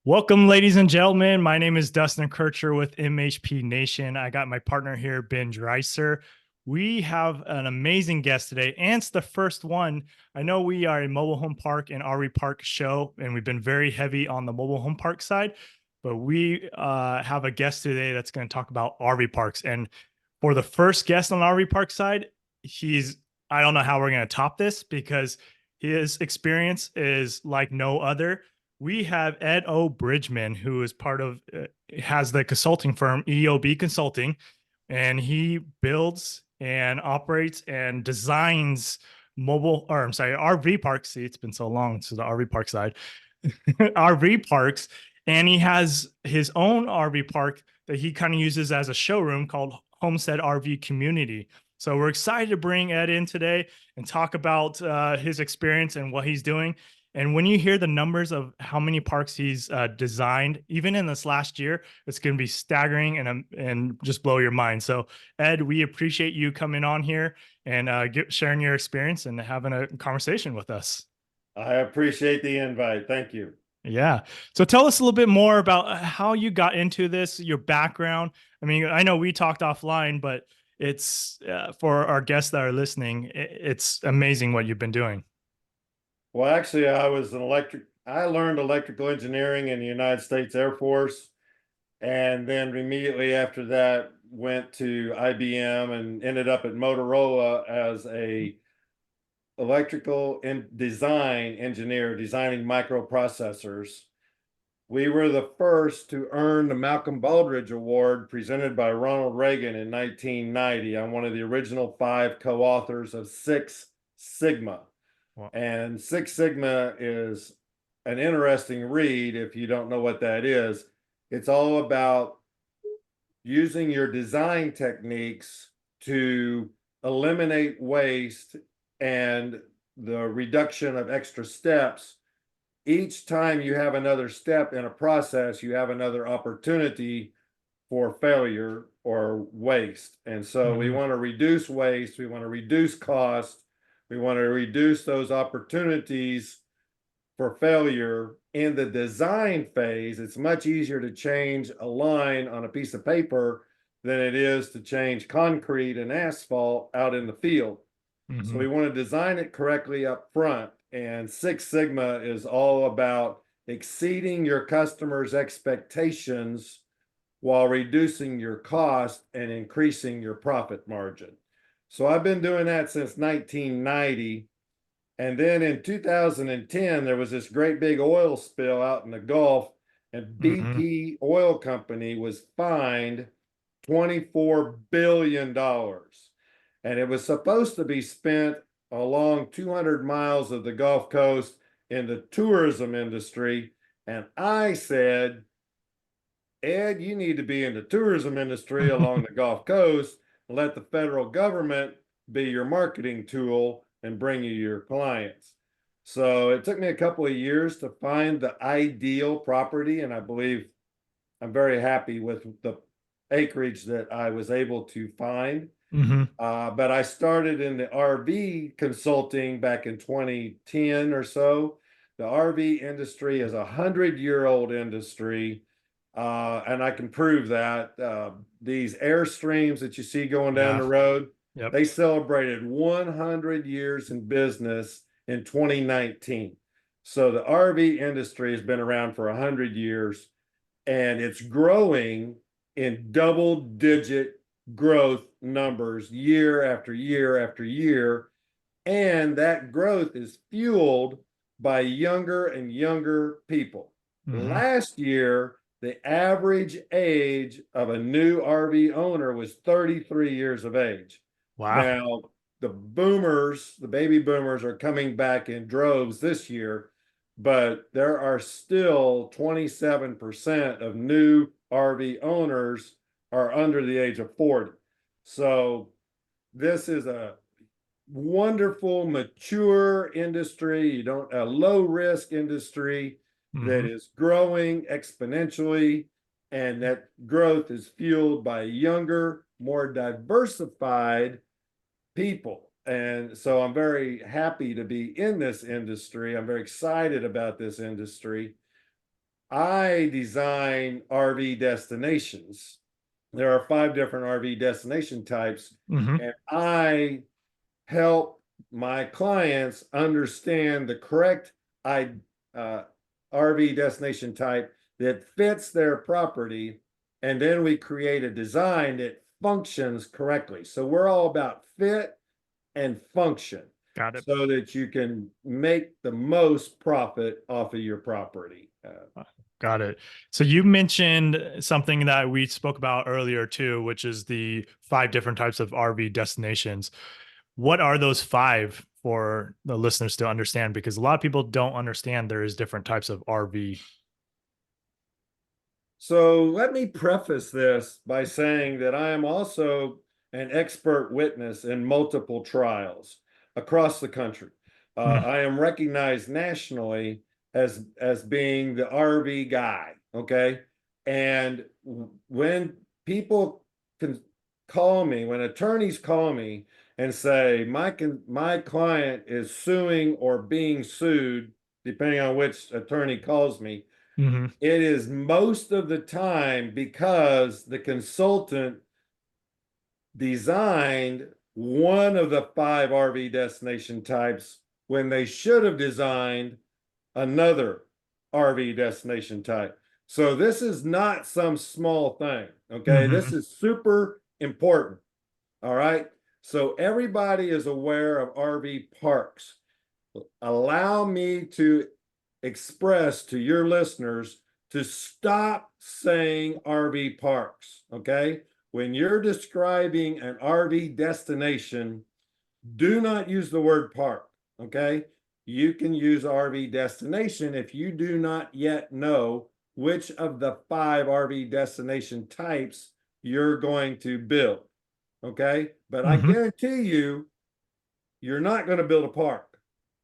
Welcome, ladies and gentlemen. My name is Dustin Kircher with MHP Nation. I got my partner here, Ben Driecer. We have an amazing guest today, and it's the first one. I know we are a mobile home park and RV park show, and we've been very heavy on the mobile home park side, but we have a guest today that's going to talk about RV parks. And for the first guest on the RV park side, I don't know how we're going to top this because his experience is like no other. We have Ed O Bridgman, who is has the consulting firm Eob Consulting, and he builds and operates and designs RV parks. See, it's been so long to the RV park side, RV parks, and he has his own RV park that he kind of uses as a showroom called Homestead Rv Community. So we're excited to bring Ed in today and talk about his experience and what he's doing. And when you hear the numbers of how many parks he's designed, even in this last year, it's going to be staggering and just blow your mind. So, Ed, we appreciate you coming on here and sharing your experience and having a conversation with us. I appreciate the invite. Thank you. Yeah. So tell us a little bit more about how you got into this, your background. I mean, I know we talked offline, but it's for our guests that are listening, it's amazing what you've been doing. Well, actually, I learned electrical engineering in the United States Air Force. And then immediately after that, went to IBM and ended up at Motorola as a electrical and design engineer, designing microprocessors. We were the first to earn the Malcolm Baldrige Award presented by Ronald Reagan in 1990. I'm one of the original 5 co-authors of Six Sigma. Well, And Six Sigma is an interesting read if you don't know what that is. It's all about using your design techniques to eliminate waste and the reduction of extra steps. Each time you have another step in a process, you have another opportunity for failure or waste. And so we want to reduce waste, we want to reduce cost, we want to reduce those opportunities for failure. In the design phase, it's much easier to change a line on a piece of paper than it is to change concrete and asphalt out in the field. So we want to design it correctly up front. And Six Sigma is all about exceeding your customers' expectations while reducing your cost and increasing your profit margin. So I've been doing that since 1990. And then in 2010, there was this great big oil spill out in the Gulf, and BP Oil Company was fined $24 billion. And it was supposed to be spent along 200 miles of the Gulf Coast in the tourism industry. And I said, Ed, you need to be in the tourism industry along the Gulf Coast and let the federal government be your marketing tool and bring you your clients. So it took me a couple of years to find the ideal property, and I believe I'm very happy with the acreage that I was able to find. But I started in the RV consulting back in 2010 or so. The RV industry is 100-year-old industry, and I can prove that. These Airstreams that you see going down the road, they celebrated 100 years in business in 2019. So the RV industry has been around for 100 years, and it's growing in double-digit growth numbers year after year after year. And that growth is fueled by younger and younger people. Last year, the average age of a new RV owner was 33 years of age. Wow. Now, the baby boomers are coming back in droves this year, but there are still 27% of new RV owners are under the age of 40. So this is a wonderful, mature industry. A low risk industry that is growing exponentially, and that growth is fueled by younger, more diversified people. And so I'm very happy to be in this industry. I'm very excited about this industry. I design RV destinations. There are 5 different RV destination types, Hmm. and I help my clients understand the correct uh, RV destination type that fits their property. And then we create a design that functions correctly. So we're all about fit and function Got it. so that you can make the most profit off of your property. Got it. So you mentioned something that we spoke about earlier too, which is the 5 different types of RV destinations. What are those 5 for the listeners to understand? Because a lot of people don't understand there is different types of RV. So let me preface this by saying that I am also an expert witness in multiple trials across the country. Mm. I am recognized nationally as being the RV guy. Okay, and when people can call me, when attorneys call me and say my client is suing or being sued, depending on which attorney calls me, Hmm. it is most of the time because the consultant designed one of the 5 RV destination types when they should have designed another RV destination type. So this is not some small thing, okay? This Hmm. is super important, all right? So everybody is aware of RV parks. Allow me to express to your listeners to stop saying RV parks, okay? When you're describing an RV destination, do not use the word park, okay? You can use RV destination if you do not yet know which of the 5 RV destination types you're going to build, okay? But I Hmm. guarantee you, you're not going to build a park,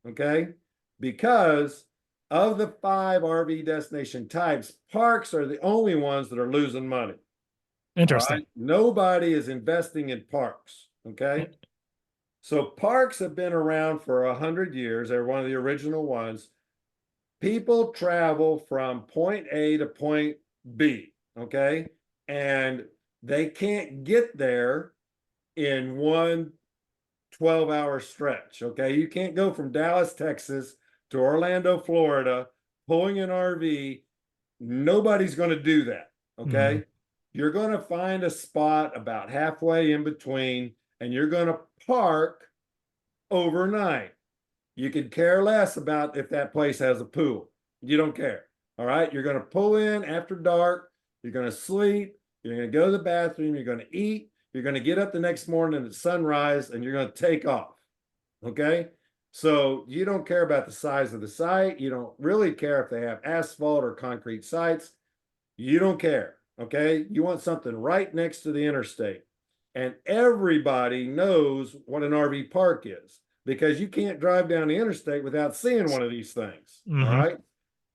okay? Because of the 5 RV destination types, parks are the only ones that are losing money. All Interesting. right. Nobody is investing in parks, okay? So parks have been around for 100 years. They're one of the original ones. People travel from point A to point B, okay? And they can't get there in one 12-hour stretch. Okay. You can't go from Dallas, Texas to Orlando, Florida, pulling an RV. Nobody's going to do that. Hmm. Okay. You're going to find a spot about halfway in between and you're going to park overnight. You could care less about if that place has a pool. You don't care. All right. You're going to pull in after dark. You're going to sleep. You're going to go to the bathroom. You're going to eat. You're going to get up the next morning at sunrise and you're going to take off. Okay. So you don't care about the size of the site. You don't really care if they have asphalt or concrete sites. You don't care. Okay. You want something right next to the interstate. And everybody knows what an RV park is because you can't drive down the interstate without seeing one of these things. All Hmm. right.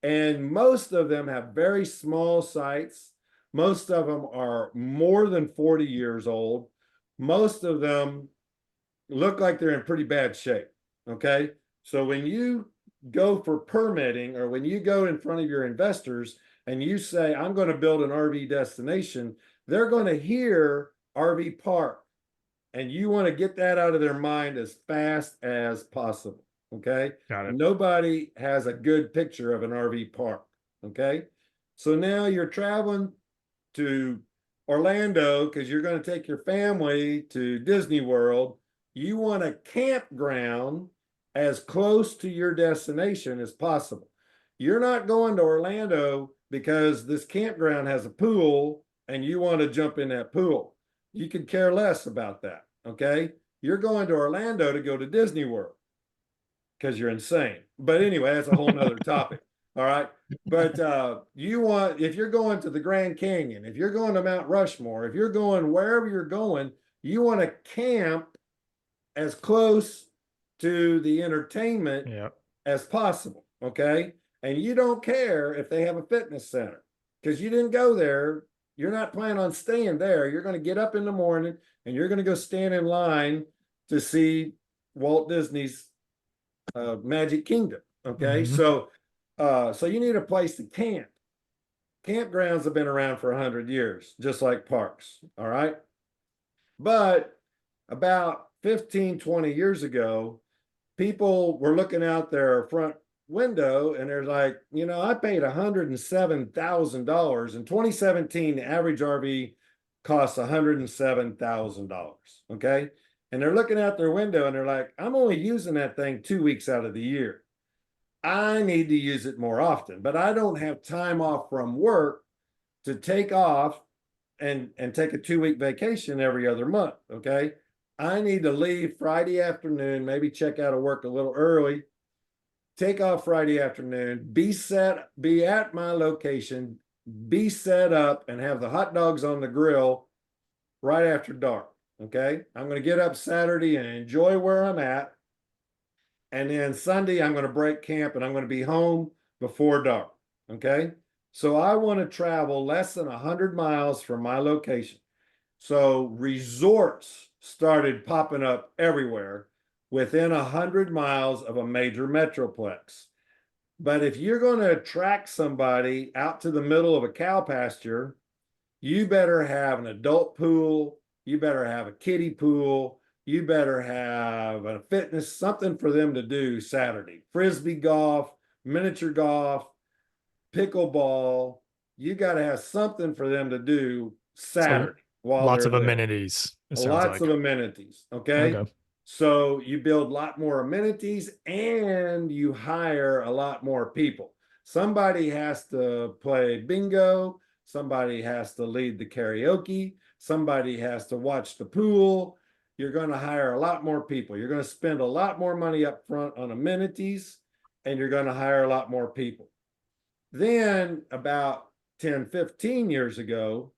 And most of them have very small sites. Most of them are more than 40 years old. Most of them look like they're in pretty bad shape. Okay. So when you go for permitting or when you go in front of your investors and you say, I'm going to build an RV destination, they're going to hear RV park. And you want to get that out of their mind as fast as possible. Okay. Got it. Nobody has a good picture of an RV park. Okay. So now you're traveling to Orlando because you're going to take your family to Disney World. You want a campground as close to your destination as possible. You're not going to Orlando because this campground has a pool and you want to jump in that pool. You could care less about that. Okay. You're going to Orlando to go to Disney World because you're insane. But anyway, that's a whole nother topic. All right. But you want, if you're going to the Grand Canyon, if you're going to Mount Rushmore, if you're going wherever you're going, you want to camp as close to the entertainment Yeah. as possible. Okay. And you don't care if they have a fitness center because you didn't go there. You're not planning on staying there. You're going to get up in the morning and you're going to go stand in line to see Walt Disney's Magic Kingdom. Okay. Hmm. So you need a place to camp. campgrounds have been around for 100 years, just like parks. All right. But about 15, 20 years ago, people were looking out their front window and they're like, I paid $107,000. In 2017, the average RV costs $107,000. Okay. And they're looking out their window and they're like, I'm only using that thing 2 weeks out of the year. I need to use it more often, but I don't have time off from work to take off and take a 2 week vacation every other month. Okay. I need to leave Friday afternoon, maybe check out of work a little early, take off Friday afternoon, be at my location, be set up and have the hot dogs on the grill right after dark. Okay. I'm going to get up Saturday and enjoy where I'm at. And then Sunday, I'm going to break camp and I'm going to be home before dark. Okay. So I want to travel less than 100 miles from my location. So resorts started popping up everywhere within 100 miles of a major metroplex. But if you're going to attract somebody out to the middle of a cow pasture, you better have an adult pool. You better have a kiddie pool. You better have a fitness, something for them to do Saturday. Frisbee golf, miniature golf, pickleball. You got to have something for them to do Saturday while Lots they're of there. amenities, it sounds Lots like. of amenities. Okay. Okay. So you build a lot more amenities and you hire a lot more people. Somebody has to play bingo. Somebody has to lead the karaoke. Somebody has to watch the pool. You're going to hire a lot more people. You're going to spend a lot more money up front on amenities, and you're going to hire a lot more people. Then about 10, 15 years ago,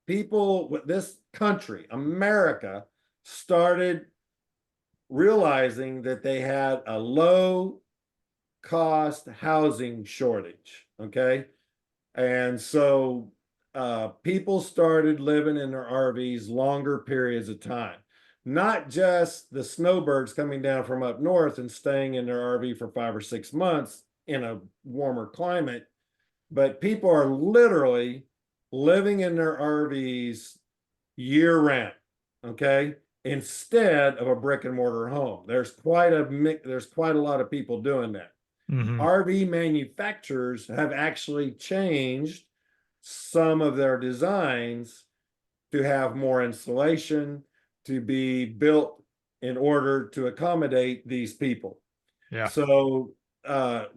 people with this country, America, started realizing that they had a low cost housing shortage. Okay. And so people started living in their RVs longer periods of time. Not just the snowbirds coming down from up north and staying in their RV for 5 or 6 months in a warmer climate, but people are literally living in their RVs year round. Okay. Instead of a brick and mortar home. There's quite a lot of people doing that. Mm-hmm. RV manufacturers have actually changed some of their designs to have more insulation, to be built in order to accommodate these people. Yeah. So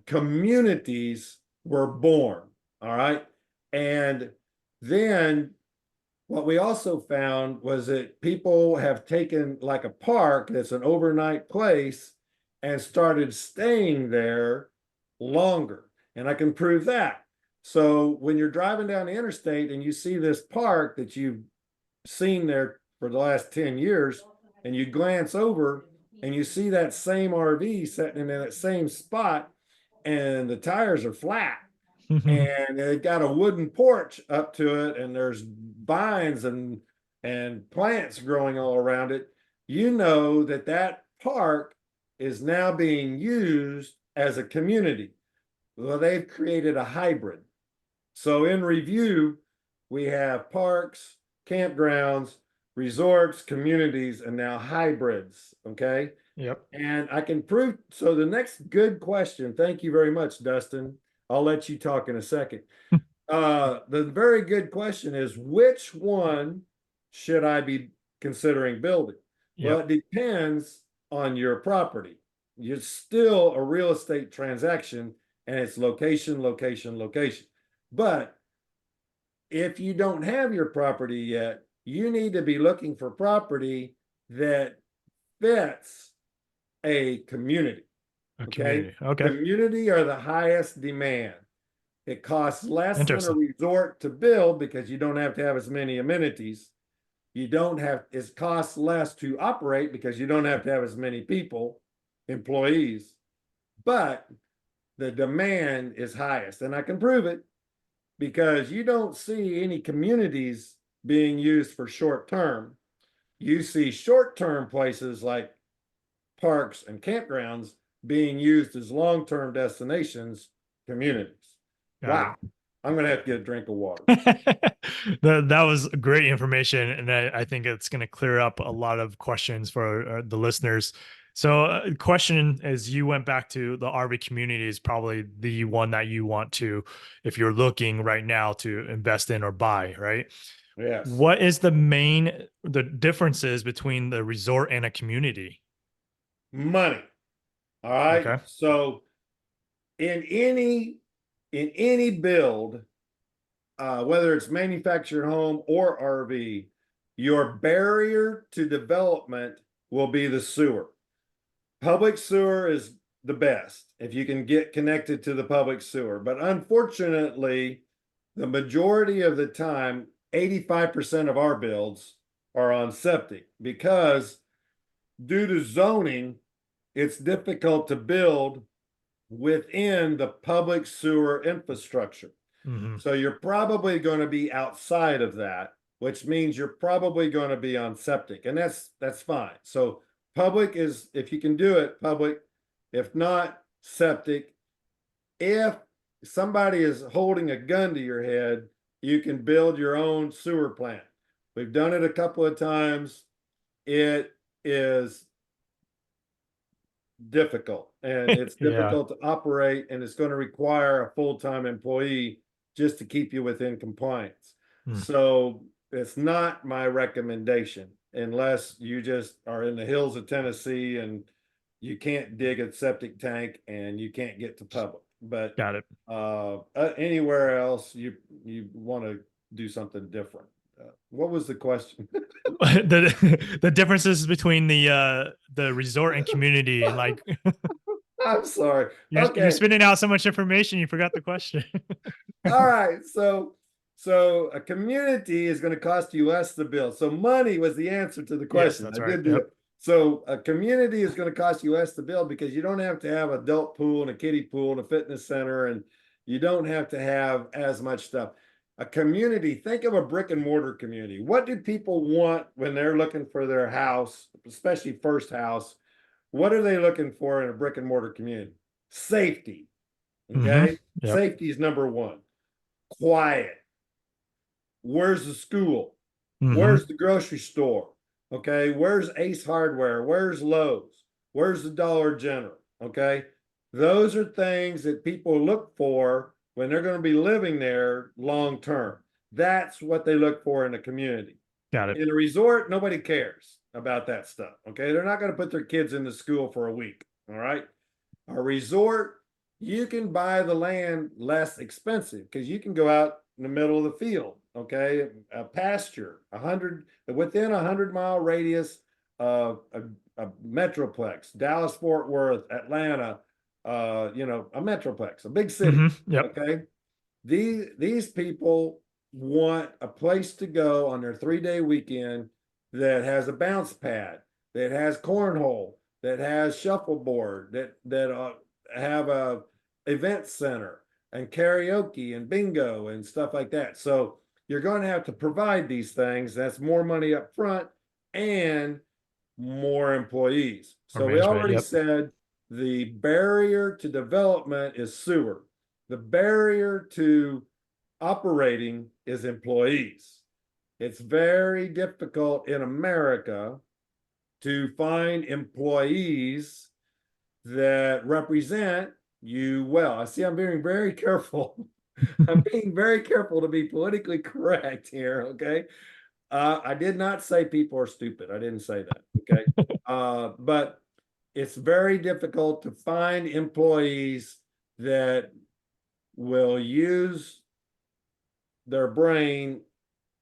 communities were born. All right. And then what we also found was that people have taken like a park that's an overnight place and started staying there longer. And I can prove that. So when you're driving down the interstate and you see this park that you've seen there for the last 10 years, and you glance over and you see that same RV sitting in that same spot, and the tires are flat. And it got a wooden porch up to it, and there's vines and plants growing all around it. You know that park is now being used as a community. Well, they've created a hybrid. So in review, we have parks, campgrounds, resorts, communities, and now hybrids. Okay. Yep. And I can prove. So the next good question. Thank you very much, Dustin. I'll let you talk in a second. The very good question is, which one should I be considering building? Yep. Well, it depends on your property. It's still a real estate transaction, and it's location, location, location. But if you don't have your property yet, you need to be looking for property that fits a community. Community. Okay. Community are the highest demand. It costs less than a resort to build because you don't have to have as many amenities. It costs less to operate because you don't have to have as many people, employees, but the demand is highest. And I can prove it because you don't see any communities being used for short term. You see short term places like parks and campgrounds being used as long-term destinations, communities. Got Wow. it. I'm going to have to get a drink of water. That was great information, and I think it's going to clear up a lot of questions for the listeners. So, question as you went back to the RV community is probably the one that you want to, if you're looking right now to invest in or buy, right? Yes. What is the differences between the resort and a community? Money. All right. Okay. So in any build, whether it's manufactured home or RV, your barrier to development will be the sewer. Public sewer is the best if you can get connected to the public sewer. But unfortunately, the majority of the time, 85% of our builds are on septic because due to zoning, it's difficult to build within the public sewer infrastructure. Hmm. So you're probably going to be outside of that, which means you're probably going to be on septic, and that's fine. So public is, if you can do it, public. If not, septic. If somebody is holding a gun to your head, you can build your own sewer plant. We've done it a couple of times. It is difficult, and it's Yeah. difficult to operate, and it's going to require a full-time employee just to keep you within compliance. Mm. So it's not my recommendation unless you just are in the hills of Tennessee and you can't dig a septic tank and you can't get to public. But Got it. anywhere else you want to do something different. What was the question? The differences between the resort and community, and like I'm sorry. you're Okay. spitting out so much information, you forgot the question. All right. So a community is going to cost you less to build. So money was the answer to the Yes, question. that's I right. did do Yep. it. So a community is going to cost you less to build because you don't have to have adult pool and a kiddie pool and a fitness center, and you don't have to have as much stuff. A community, think of a brick and mortar community. What do people want when they're looking for their house, especially first house? What are they looking for in a brick and mortar community? Safety. Hmm. Okay. Yep. Safety is number one. Quiet. Where's the school? Hmm. Where's the grocery store? Okay. Where's Ace Hardware? Where's Lowe's? Where's the Dollar General? Okay. Those are things that people look for when they're going to be living there long term. That's what they look for in a community. Got it. In a resort, nobody cares about that stuff. Okay. They're not going to put their kids into school for a week. All right. A resort, you can buy the land less expensive because you can go out in the middle of the field, okay, a pasture, within 100-mile radius of a metroplex, Dallas, Fort Worth, Atlanta, a metroplex, a big city, Hmm. Yep. okay. These people want a place to go on their 3-day weekend that has a bounce pad, that has cornhole, that has shuffleboard, that have a event center and karaoke and bingo and stuff like that. So you're going to have to provide these things. That's more money up front and more employees. Or So we management. already Yep. said the barrier to development is sewer. The barrier to operating is employees. It's very difficult in America to find employees that represent you well. I see I'm being very careful. I'm being very careful to be politically correct here. Okay. I did not say people are stupid. I didn't say that. Okay. But it's very difficult to find employees that will use their brain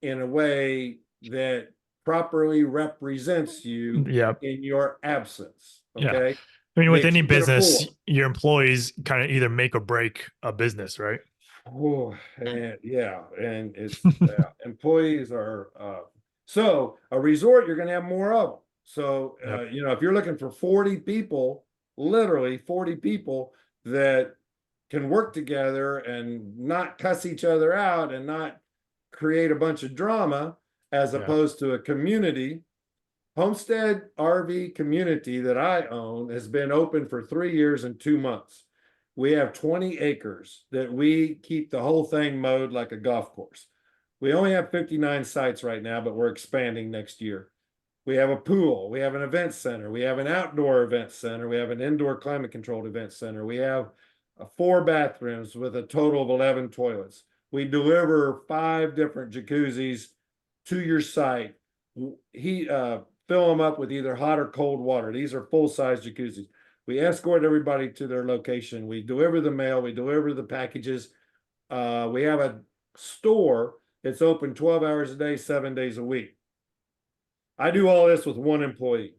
in a way that properly represents you Yep. in your absence. Yeah. Okay. I mean, with That any you can business, afford. your employees kind of either make or break a business, right? Oh, and yeah, and it's employees are so a resort, you're gonna have more of them. So Yep. if you're looking for 40 people, literally 40 people that can work together and not cuss each other out and not create a bunch of drama, as Yeah. opposed to a community. Homestead RV community that I own has been open for 3 years and 2 months. We have 20 acres that we keep the whole thing mowed like a golf course. We only have 59 sites right now, but we're expanding next year. We have a pool, we have an event center, we have an outdoor event center, we have an indoor climate controlled event center, we have 4 bathrooms with a total of 11 toilets. We deliver 5 different jacuzzis to your site. Fill them up with either hot or cold water. These are full-size jacuzzis. We escort everybody to their location. We deliver the mail, we deliver the packages. We have a store that's open 12 hours a day, 7 days a week. I do all this with 1 employee.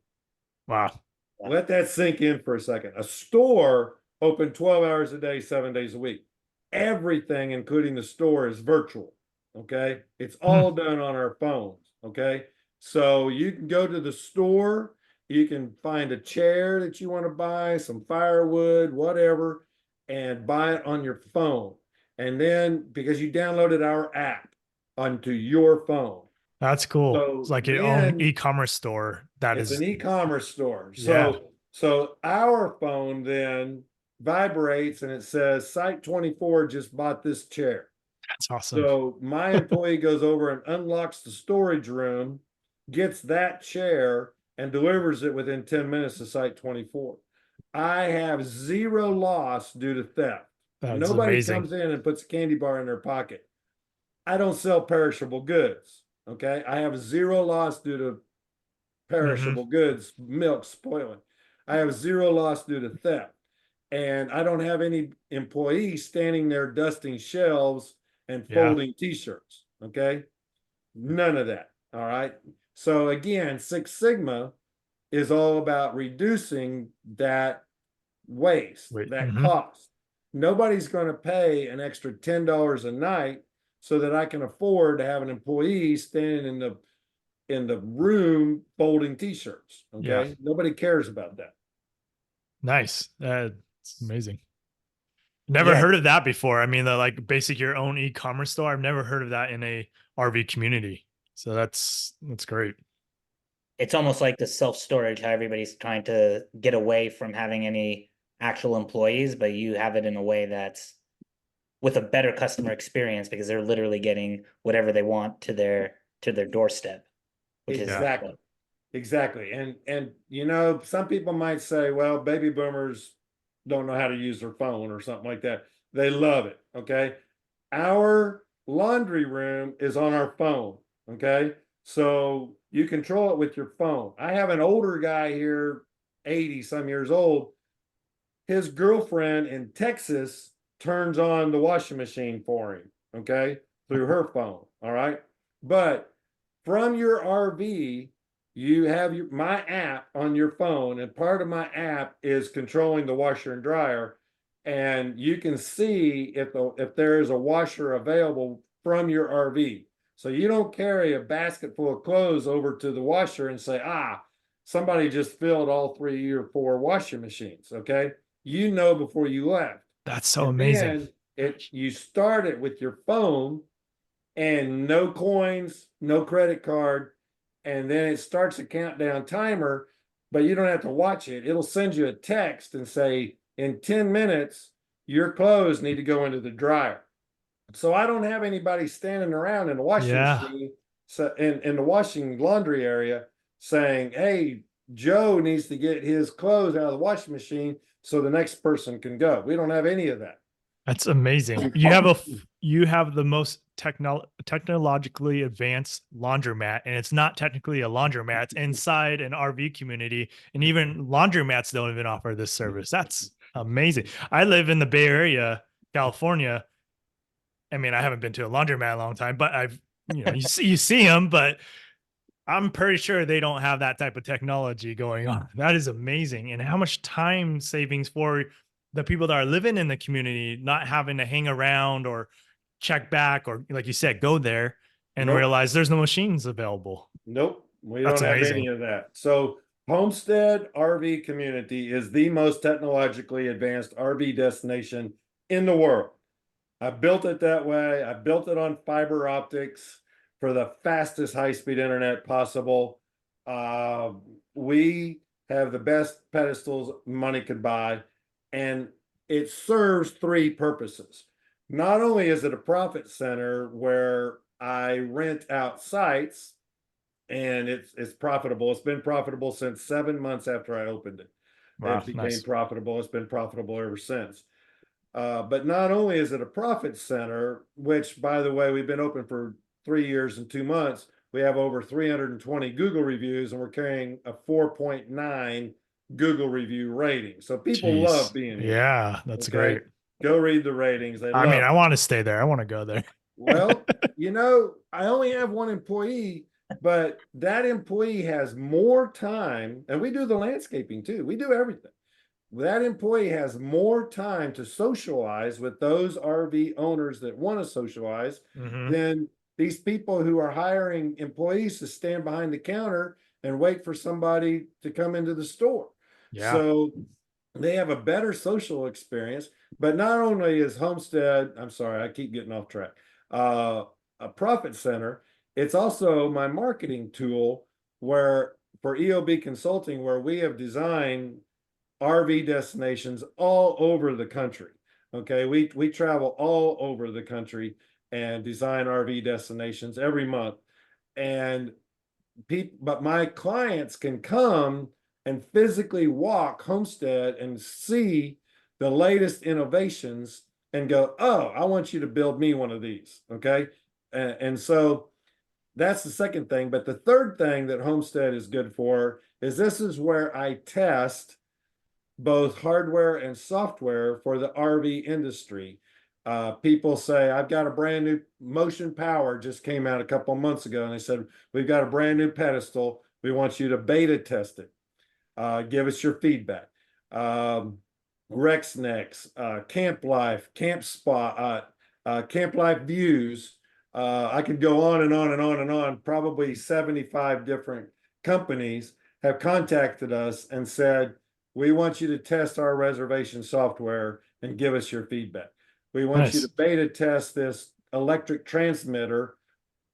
Wow. Let that sink in for a second. A store open 12 hours a day, 7 days a week. Everything, including the store, is virtual. Okay. It's all done on our phones. Okay. So you can go to the store, you can find a chair that you want to buy, some firewood, whatever, and buy it on your phone. And then because you downloaded our app onto your phone. That's cool. So It's like your own then e-commerce store. That it's is, an e-commerce store. yeah, So our phone then vibrates and it says site 24 just bought this chair. that's awesome. So my employee goes over and unlocks the storage room, gets that chair and delivers it within 10 minutes to site 24. I have 0 loss due to theft. That's Nobody amazing. comes in and puts a candy bar in their pocket. I don't sell perishable goods. Okay. I have 0 loss due to perishable goods, milk spoiling. I have 0 loss due to theft. And I don't have any employees standing there dusting shelves and Yeah. folding t-shirts. Okay. None of that. All right. So again, Six Sigma is all about reducing that waste, that cost. Nobody's going to pay an extra $10 a night so that I can afford to have an employee standing in the room folding t-shirts. Okay. Yeah. Nobody cares about that. Nice. That's amazing. Never heard of that before. I mean, the like basic your own e-commerce store. I've never heard of that in a RV community. So that's great. It's almost like the self-storage, how everybody's trying to get away from having any actual employees, but you have it in a way that's with a better customer experience because they're literally getting whatever they want to their doorstep. Which Exactly. Exactly. And you know, some people might say, well, baby boomers don't know how to use their phone or something like that. They love it. Okay. Our laundry room is on our phone. Okay. So you control it with your phone. I have an older guy here, 80 some years old. His girlfriend in Texas turns on the washing machine for him. Okay. Through her phone. All right. But from your RV, you have my app on your phone, and part of my app is controlling the washer and dryer, and you can see if there is a washer available from your RV. So you don't carry a basket full of clothes over to the washer and say, somebody just filled all 3 or 4 washing machines. Okay, you know before you left. That's so and amazing. Then you start it with your phone, and no coins, no credit card. And then it starts a countdown timer, but you don't have to watch it. It'll send you a text and say, in 10 minutes, your clothes need to go into the dryer. So I don't have anybody standing around in the washing machine, so in the washing laundry area saying, hey, Joe needs to get his clothes out of the washing machine so the next person can go. We don't have any of that. That's amazing. You have the most technologically advanced laundromat, and it's not technically a laundromat. It's inside an RV community, and even laundromats don't even offer this service. That's amazing. I live in the Bay Area, California. I mean, I haven't been to a laundromat in a long time, but you see them, but I'm pretty sure they don't have that type of technology going on. That is amazing. And how much time savings for the people that are living in the community, not having to hang around or check back, or like you said, go there and realize there's no machines available. Nope. We don't have any of that. So Homestead RV community is the most technologically advanced RV destination in the world. I built it that way. I built it on fiber optics for the fastest high-speed internet possible. We have the best pedestals money could buy. And it serves three purposes. Not only is it a profit center where I rent out sites and it's profitable. It's been profitable since 7 months after I opened it. Wow, It became nice. profitable. It's been profitable ever since. But not only is it a profit center, which, by the way, we've been open for 3 years and 2 months. We have over 320 Google reviews, and we're carrying a 4.9 Google review rating. So people Jeez. love being here. Yeah, that's Okay? great. Go read the ratings. They I mean, love I it. want to stay there. I want to go there. Well, I only have one employee, but that employee has more time, and we do the landscaping too. We do everything. That employee has more time to socialize with those RV owners that want to socialize Mhm. than these people who are hiring employees to stand behind the counter and wait for somebody to come into the store. Yeah. So they have a better social experience. But not only is Homestead, I'm sorry, I keep getting off track, a profit center, it's also my marketing tool where for EOB Consulting, where we have designed RV destinations all over the country. Okay, we travel all over the country and design RV destinations every month. And but my clients can come and physically walk Homestead and see the latest innovations and go, oh, I want you to build me one of these. Okay. And so that's the second thing. But the third thing that Homestead is good for is this is where I test both hardware and software for the RV industry. People say, I've got a brand new Motion Power just came out a couple of months ago, and they said, we've got a brand new pedestal. We want you to beta test it. Give us your feedback. RexNex, Camp Life, Camp Spot, Camp Life Views. I could go on and on and on and on. Probably 75 different companies have contacted us and said, we want you to test our reservation software and give us your feedback. We want you Nice. to beta test this electric transmitter.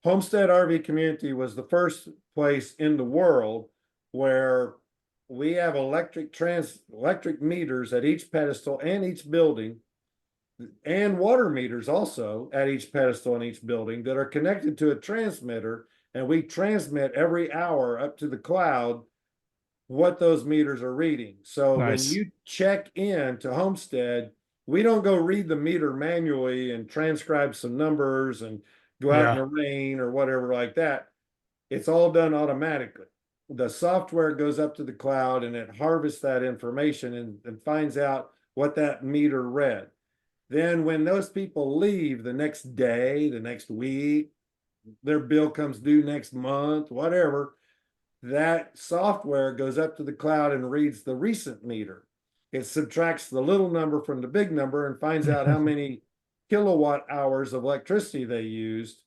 Homestead RV Community was the first place in the world where we have electric meters at each pedestal and each building, and water meters also at each pedestal and each building that are connected to a transmitter, and we transmit every hour up to the cloud what those meters are reading. So when Nice. you check in to Homestead, we don't go read the meter manually and transcribe some numbers and go out in Yeah. the rain or whatever like that. It's all done automatically. The software goes up to the cloud and it harvests that information and finds out what that meter read. Then when those people leave the next day, the next week, their bill comes due next month, whatever, that software goes up to the cloud and reads the recent meter. It subtracts the little number from the big number and finds out how many kilowatt hours of electricity they used.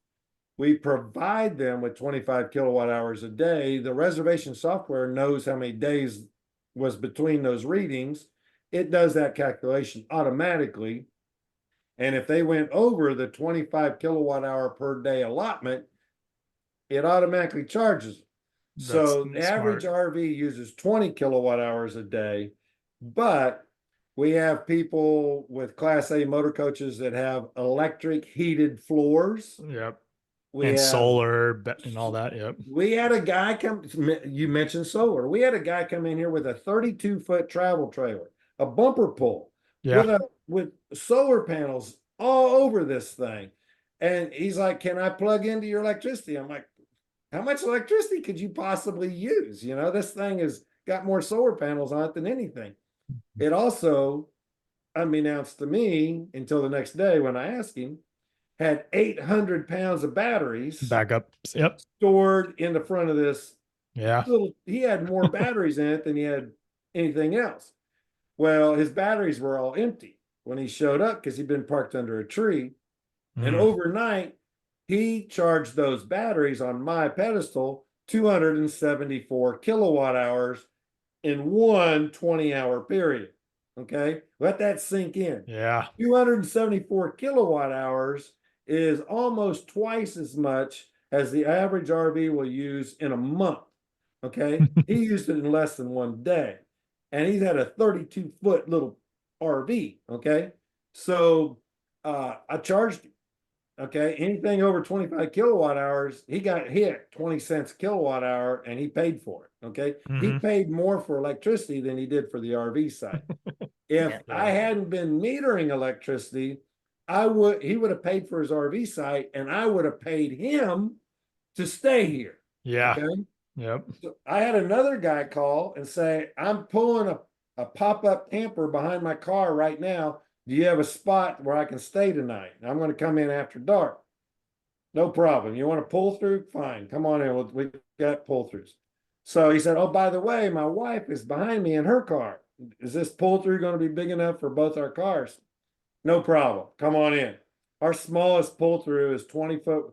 We provide them with 25 kilowatt hours a day. The reservation software knows how many days was between those readings. It does that calculation automatically. And if they went over the 25 kilowatt hour per day allotment, it automatically charges them. So the average RV uses 20 kilowatt hours a day, but we have people with Class A motor coaches that have electric heated floors. Yep. We And have solar and all that. Yep. We had a guy come, you mentioned solar. We had a guy come in here with a 32-foot travel trailer, a bumper pull, Yeah. with solar panels all over this thing. And he's like, can I plug into your electricity? I'm like, how much electricity could you possibly use? This thing has got more solar panels on it than anything. It also, unbeknownst to me, until the next day when I asked him, had 800 pounds of batteries Backup. Yep. stored in the front of this. Yeah. He had more batteries in it than he had anything else. Well, his batteries were all empty when he showed up because he'd been parked under a tree. And overnight, he charged those batteries on my pedestal 274 kilowatt hours in one 20-hour period. Okay, let that sink in. Yeah. 274 kilowatt hours is almost twice as much as the average RV will use in a month. Okay, he used it in less than one day, and he's had a 32-foot little RV. Okay. So I charged, okay, anything over 25 kilowatt hours, he got hit 20 cents a kilowatt hour and he paid for it. Okay. He Mhm. paid more for electricity than he did for the RV site. If Yeah. I hadn't been metering electricity, he would have paid for his RV site and I would have paid him to stay here. Yeah. Okay. Yep. So I had another guy call and say, I'm pulling a pop-up camper behind my car right now. Do you have a spot where I can stay tonight? I'm going to come in after dark. No problem. You want to pull through? Fine. Come on in. We got pull throughs. So he said, oh, by the way, my wife is behind me in her car. Is this pull through going to be big enough for both our cars? No problem. Come on in. Our smallest pull through is 20 foot,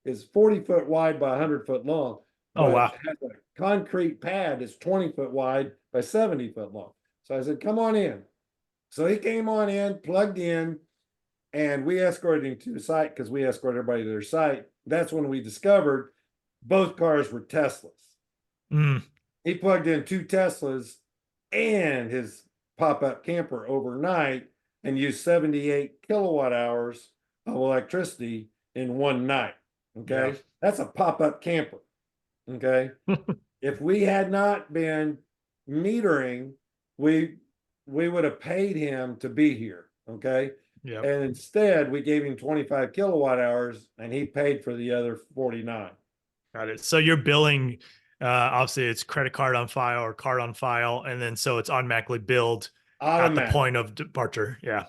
is 40 foot wide by 100 foot long, Oh, but wow. has a concrete pad that's 20 foot wide by 70 foot long. So I said, come on in. So he came on in, plugged in, and we escorted him to the site because we escort everybody to their site. That's when we discovered both cars were Teslas. Mm. He plugged in 2 Teslas and his pop-up camper overnight and used 78 kilowatt hours of electricity in one night. Okay. Yeah. That's a pop-up camper. Okay. If we had not been metering, we would have paid him to be here. Okay. Yep. And instead we gave him 25 kilowatt hours and he paid for the other 49. Got it. So you're billing, obviously it's credit card on file or card on file. And then so it's automatically billed at the Automatic. point of departure. Yeah.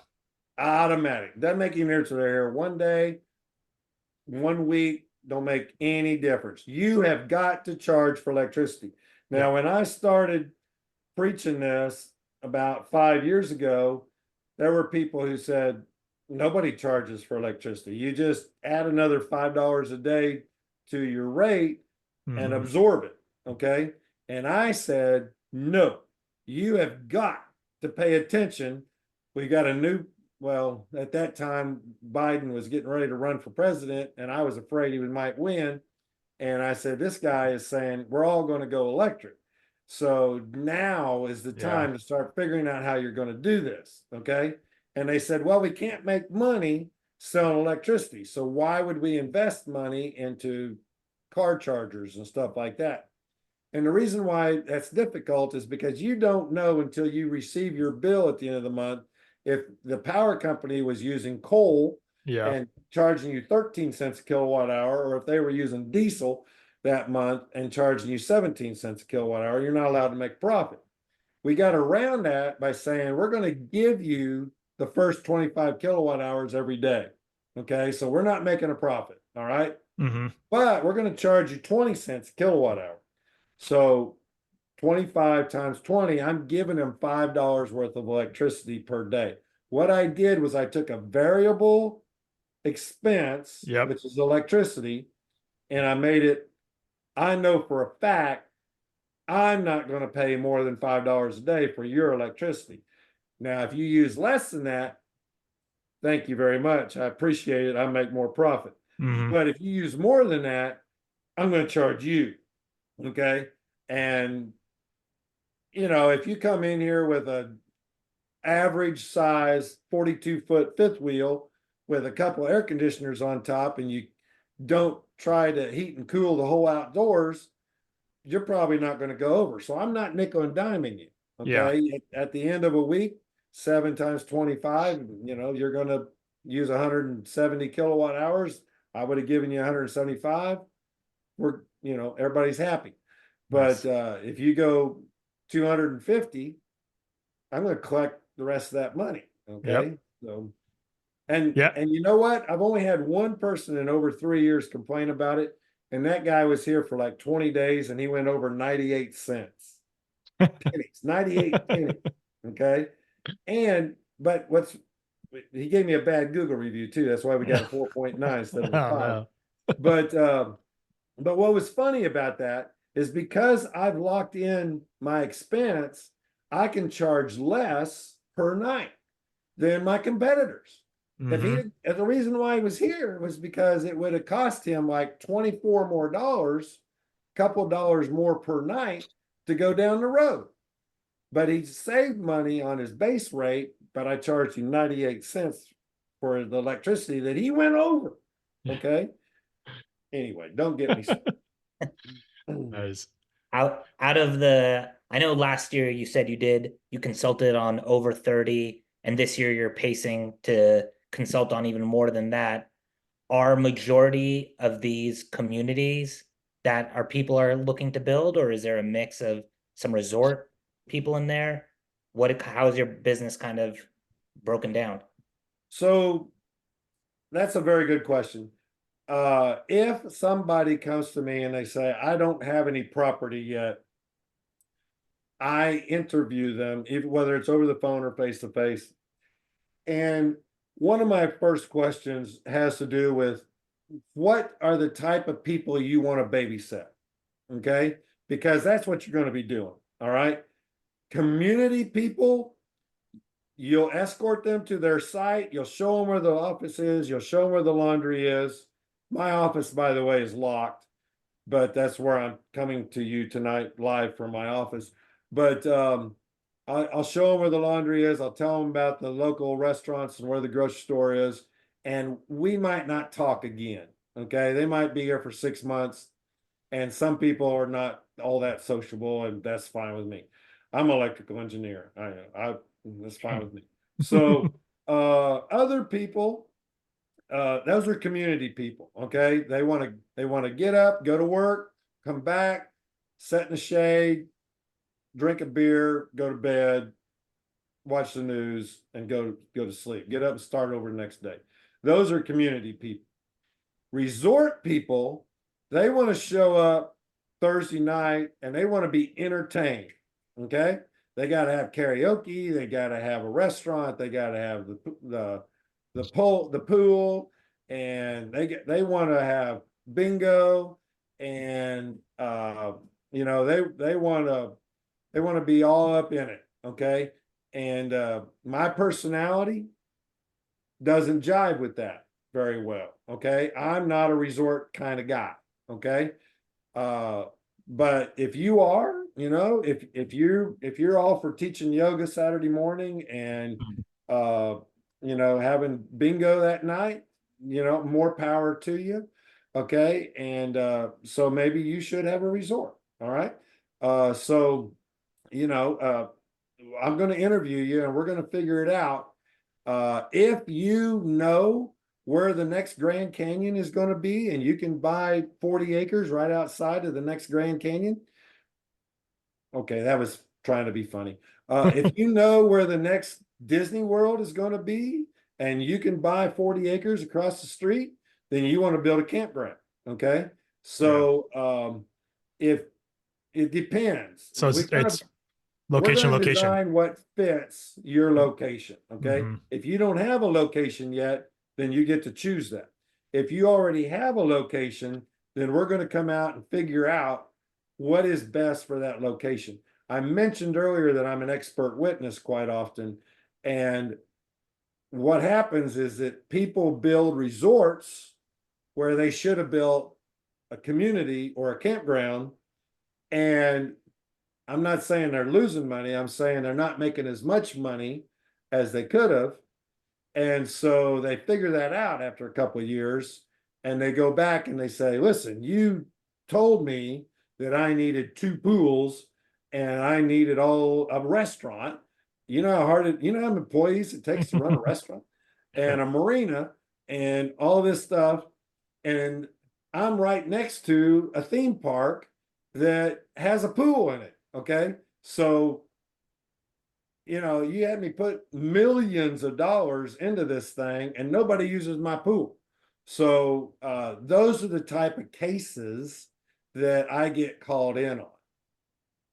Automatic. Doesn't make any difference. They're here one day, 1 week, don't make any difference. You have got to charge for electricity. Now, when I started preaching this about 5 years ago, there were people who said, nobody charges for electricity. You just add another $5 a day to your rate and Mhm. absorb it. Okay. And I said, no, you have got to pay attention. We got a new, well, at that time, Biden was getting ready to run for president, and I was afraid he might win. And I said, this guy is saying we're all going to go electric. So now is the time to start figuring out how you're going to do this. Okay. And they said, well, we can't make money selling electricity. So why would we invest money into car chargers and stuff like that? And the reason why that's difficult is because you don't know until you receive your bill at the end of the month if the power company was using coal and charging you 13 cents a kilowatt hour, or if they were using diesel that month and charging you 17 cents a kilowatt hour. You're not allowed to make profit. We got around that by saying we're going to give you the first 25 kilowatt hours every day. Okay, so we're not making a profit. All right. Mm-hmm. But we're going to charge you 20 cents a kilowatt hour. So 25 times 20, I'm giving them $5 worth of electricity per day. What I did was I took a variable expense, which is electricity, and I made it, I know for a fact, I'm not going to pay more than $5 a day for your electricity. Now, if you use less than that, thank you very much. I appreciate it. I make more profit. Mm-hmm. But if you use more than that, I'm going to charge you. Okay. And, you know, if you come in here with a average size 42-foot fifth wheel with a couple air conditioners on top and you don't try to heat and cool the whole outdoors, you're probably not going to go over. So I'm not nickel and diming you. Okay. At the end of a week, 7 times 25, you know, you're going to use 170 kilowatt hours. I would have given you 175. We're, you know, everybody's happy. But if you go 250, I'm going to collect the rest of that money. Okay. So, and you know what? I've only had one person in over 3 years complain about it. And that guy was here for like 20 days and he went over 98 cents. Pennies, 98 pennies. Okay. But he gave me a bad Google review too. That's why we got a 4.9 instead of a 5. No. But what was funny about that is because I've locked in my expense, I can charge less per night than my competitors. Mm-hmm. If the reason why he was here was because it would have cost him like $24 more, a couple dollars more per night to go down the road. But he saved money on his base rate but I charged him 98 cents for the electricity that he went over. Okay. Anyway, don't get me started. Nice. Out of the, I know last year you said you consulted on over 30, and this year you're pacing to consult on even more than that. Are majority of these communities that our people are looking to build, or is there a mix of some resort people in there? How is your business kind of broken down? So that's a very good question. If somebody comes to me and they say, I don't have any property yet, I interview them, whether it's over the phone or face to face. And one of my first questions has to do with what are the type of people you want to babysit? Okay. Because that's what you're going to be doing. All right. Community people, you'll escort them to their site. You'll show them where the office is. You'll show them where the laundry is. My office, by the way, is locked, but that's where I'm coming to you tonight live from my office. But I'll show them where the laundry is. I'll tell them about the local restaurants and where the grocery store is. And we might not talk again. Okay. They might be here for 6 months. And some people are not all that sociable, and that's fine with me. I'm an electrical engineer. That's fine with me. So other people, those are community people. Okay. They want to get up, go to work, come back, sit in the shade, drink a beer, go to bed, watch the news, and go to sleep. Get up and start over the next day. Those are community people. Resort people, they want to show up Thursday night and they want to be entertained. Okay. They got to have karaoke. They got to have a restaurant. They got to have the pool, and they want to have bingo, and they want to be all up in it. Okay. And my personality doesn't jive with that very well. Okay. I'm not a resort kind of guy. Okay. But if you are, if you're all for teaching yoga Saturday morning and, having bingo that night, more power to you. Okay. And, so maybe you should have a resort. All right. I'm going to interview you and we're going to figure it out. If you know where the next Grand Canyon is going to be and you can buy 40 acres right outside of the next Grand Canyon. Okay, that was trying to be funny. If you know where the next Disney World is going to be and you can buy 40 acres across the street, then you want to build a campground. Okay. So if it depends. So it's location. Design what fits your location. Okay. Mm-hmm. If you don't have a location yet, then you get to choose that. If you already have a location, then we're going to come out and figure out what is best for that location. I mentioned earlier that I'm an expert witness quite often. And what happens is that people build resorts where they should have built a community or a campground. And I'm not saying they're losing money. I'm saying they're not making as much money as they could have. And so they figure that out after a couple of years, and they go back and they say, listen, you told me that I needed 2 pools and I needed a restaurant. You know how hard how many employees it takes to run a restaurant and a marina and all this stuff. And I'm right next to a theme park that has a pool in it. Okay. So you had me put millions of dollars into this thing and nobody uses my pool. So those are the type of cases that I get called in on.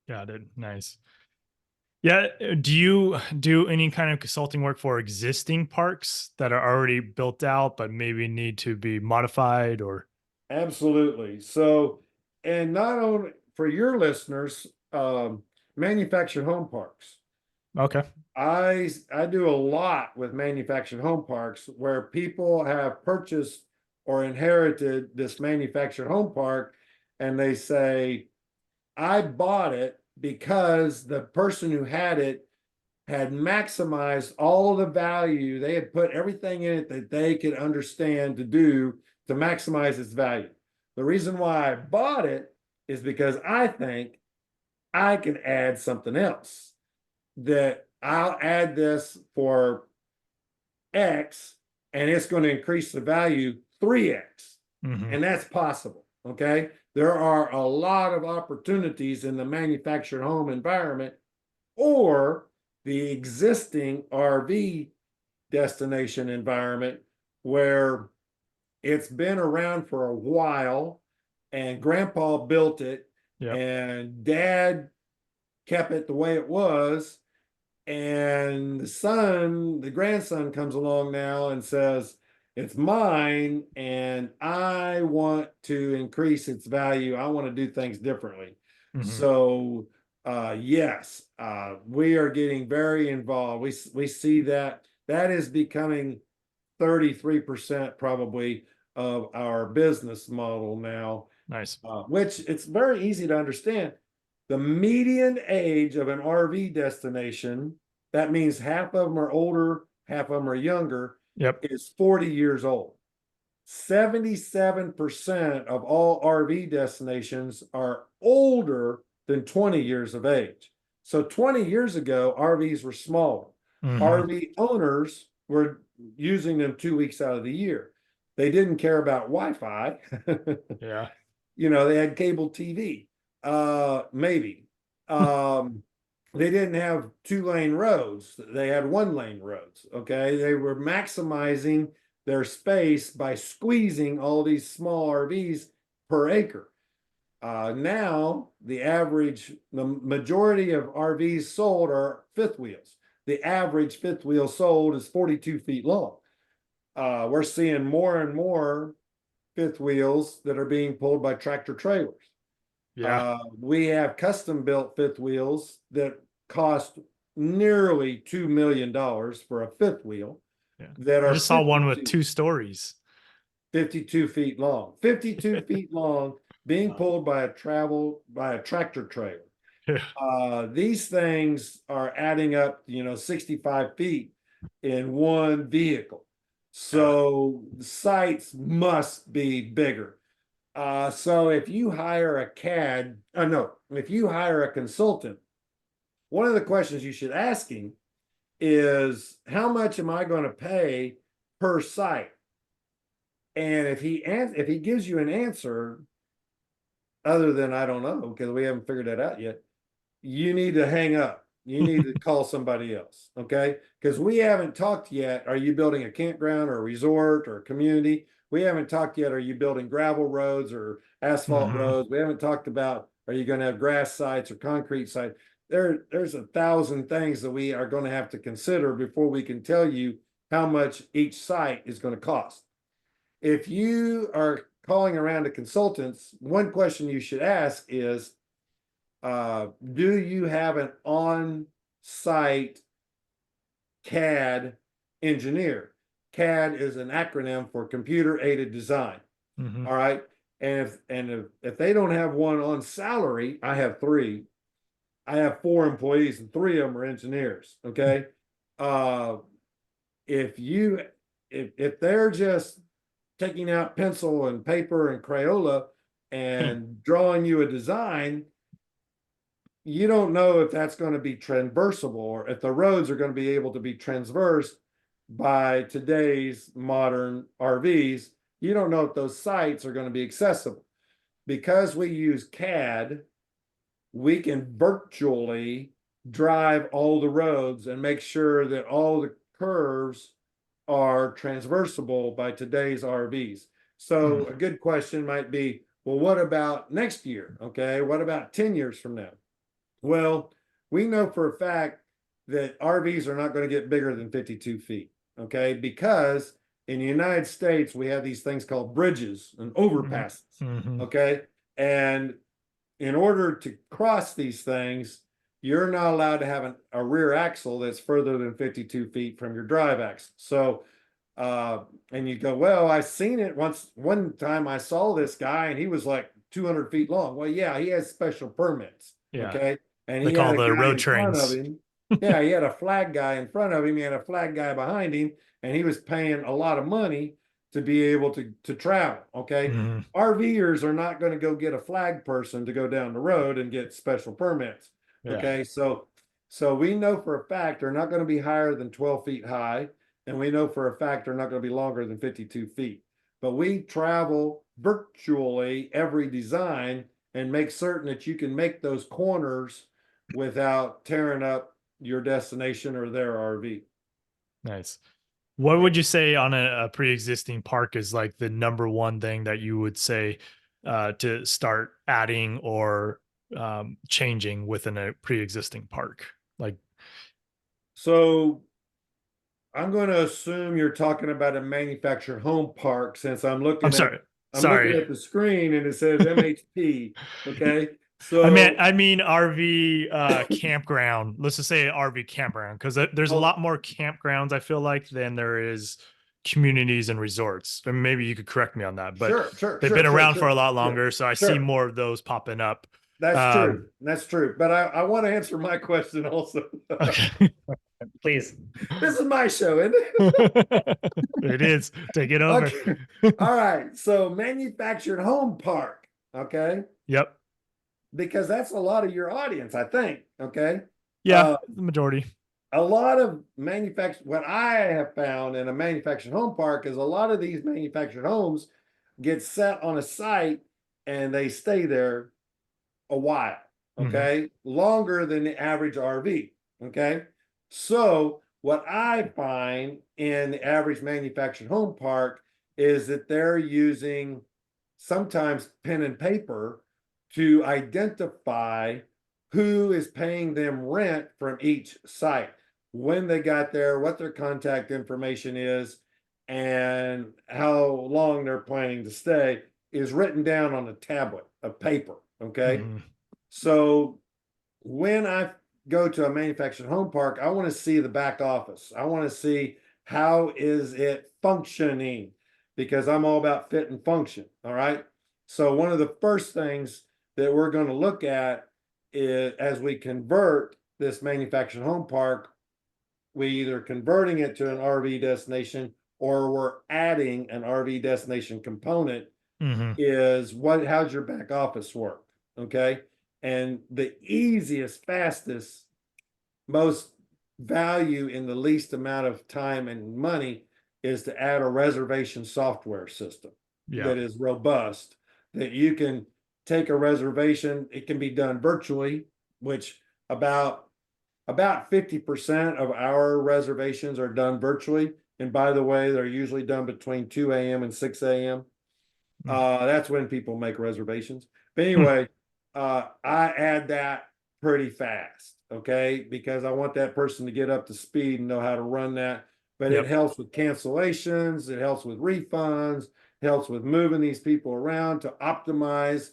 Got it. Nice. Yeah. Do you do any kind of consulting work for existing parks that are already built out, but maybe need to be modified or? Absolutely. So, and not only for your listeners, manufactured home parks. Okay. I do a lot with manufactured home parks where people have purchased or inherited this manufactured home park and they say, I bought it because the person who had it had maximized all the value. They had put everything in it that they could understand to do to maximize its value. The reason why I bought it is because I think I can add something else, that I'll add this for X and it's going to increase the value 3X. Mhm. And that's possible. Okay. There are a lot of opportunities in the manufactured home environment or the existing RV destination environment where it's been around for a while and grandpa built it Yep. and dad kept it the way it was. And the grandson comes along now and says, it's mine and I want to increase its value. I want to do things differently. Mhm. So yes, we are getting very involved. We see that is becoming 33% probably of our business model now, Nice. which it's very easy to understand. The median age of an RV destination, that means half of them are older, half of them are younger, Yep. is 40 years old. 77% of all RV destinations are older than 20 years of age. So 20 years ago, RVs were smaller. Mhm. RV owners were using them 2 weeks out of the year. They didn't care about Wi-Fi. Yeah. They had cable TV. Maybe. They didn't have 2-lane roads. They had 1-lane roads. Okay. They were maximizing their space by squeezing all these small RVs per acre. Now the majority of RVs sold are fifth wheels. The average fifth wheel sold is 42 feet long. We're seeing more and more fifth wheels that are being pulled by tractor trailers. Yeah. We have custom built fifth wheels that cost nearly $2 million for a fifth wheel. Yeah. That I are just saw one with 52 2 stories. 52 feet long, 52 feet long, being pulled by a tractor trailer. Yeah. These things are adding up, 65 feet in one vehicle. So the sites must be bigger. So if you hire a if you hire a consultant, one of the questions you should ask him is, how much am I going to pay per site? And if he gives you an answer other than I don't know, because we haven't figured that out yet, you need to hang up. You need to call somebody else, okay? Because we haven't talked yet. Are you building a campground or a resort or a community? We haven't talked yet. Are you building gravel roads or asphalt Mhm. roads? We haven't talked about, are you going to have grass sites or concrete sites? There's 1,000 things that we are going to have to consider before we can tell you how much each site is going to cost. If you are calling around to consultants, one question you should ask is, do you have an on-site CAD engineer? CAD is an acronym for computer aided design. Mhm. All right. And if they don't have one on salary, I have 3. I have 4 employees and 3 of them are engineers. Okay. If they're just taking out pencil and paper and Crayola and drawing you a design, you don't know if that's going to be transversable or if the roads are going to be able to be transversed by today's modern RVs. You don't know if those sites are going to be accessible. Because we use CAD, we can virtually drive all the roads and make sure that all the curves are transversable by today's RVs. So a good question might be, well, what about next year? Okay, what about 10 years from now? Well, we know for a fact that RVs are not going to get bigger than 52 feet, okay? Because in the United States, we have these things called bridges and overpasses, Mhm. okay? And in order to cross these things, you're not allowed to have a rear axle that's further than 52 feet from your drive axle. So, and you go, well, I seen it one time I saw this guy and he was like 200 feet long. Well, yeah, he has special permits, Yeah. okay? And They he call had a the guy road in front of trains. him Yeah, he had a flag guy in front of him, he had a flag guy behind him, and he was paying a lot of money to be able to travel. Okay. Mhm. RVers are not going to go get a flag person to go down the road and get special permits. Yeah. Okay. So we know for a fact they're not going to be higher than 12 feet high. And we know for a fact they're not going to be longer than 52 feet. But we travel virtually every design and make certain that you can make those corners without tearing up your destination or their RV. Nice. What would you say on a pre-existing park is like the number one thing that you would say to start adding or changing within a pre-existing park? Like, So I'm going to assume you're talking about a manufactured home park since I'm sorry. I'm looking Sorry. at the screen and it says MHP. Okay. I mean RV campground. Let's just say RV campground because there's a Oh, lot more campgrounds I feel like than there is communities and resorts. And maybe you could correct me on that, but they've been around for a lot longer, so I see sure. more of those popping up. That's true. That's true. But I want to answer my question also. Okay. Please. This is my show, isn't it? It is. Take it over. Okay. All right. So manufactured home park. Okay. Yep. Because that's a lot of your audience, I think. Okay. Yeah, the majority. A lot of what I have found in a manufactured home park is a lot of these manufactured homes get set on a site and they stay there a while, okay, longer than the average RV, okay. So what I find in the average manufactured home park is that they're using sometimes pen and paper to identify who is paying them rent from each site, when they got there, what their contact information is, and how long they're planning to stay is written down on a tablet of paper. Okay. So when I go to a manufactured home park, I want to see the back office. I want to see how is it functioning, because I'm all about fit and function. All right. So one of the first things that we're going to look at is, as we convert this manufactured home park, we either converting it to an RV destination or we're adding an RV destination component, is how's your back office work? Okay. And the easiest, fastest, most value in the least amount of time and money is to add a reservation software system that is robust, that you can take a reservation. It can be done virtually, which about 50% of our reservations are done virtually. And by the way, they're usually done between 2 a.m. and 6 a.m. That's when people make reservations. But anyway, I add that pretty fast, okay? Because I want that person to get up to speed and know how to run that. But it helps with cancellations, it helps with refunds, helps with moving these people around to optimize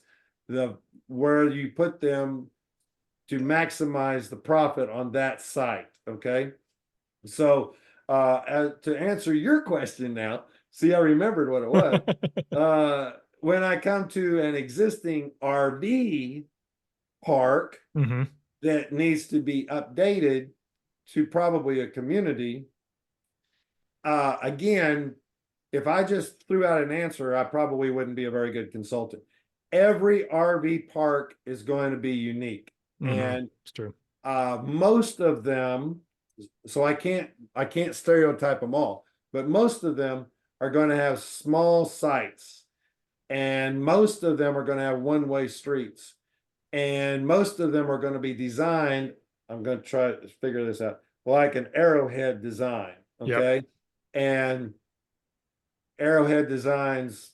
where you put them to maximize the profit on that site, okay? So to answer your question now, see, I remembered what it was. When I come to an existing RV park that needs to be updated to probably a community, again, if I just threw out an answer, I probably wouldn't be a very good consultant. Every RV park is going to be unique. And it's true. Most of them, so I can't stereotype them all, but most of them are going to have small sites, and most of them are going to have one-way streets, and most of them are going to be designed, I'm going to try to figure this out, like an arrowhead design. Okay. And arrowhead designs,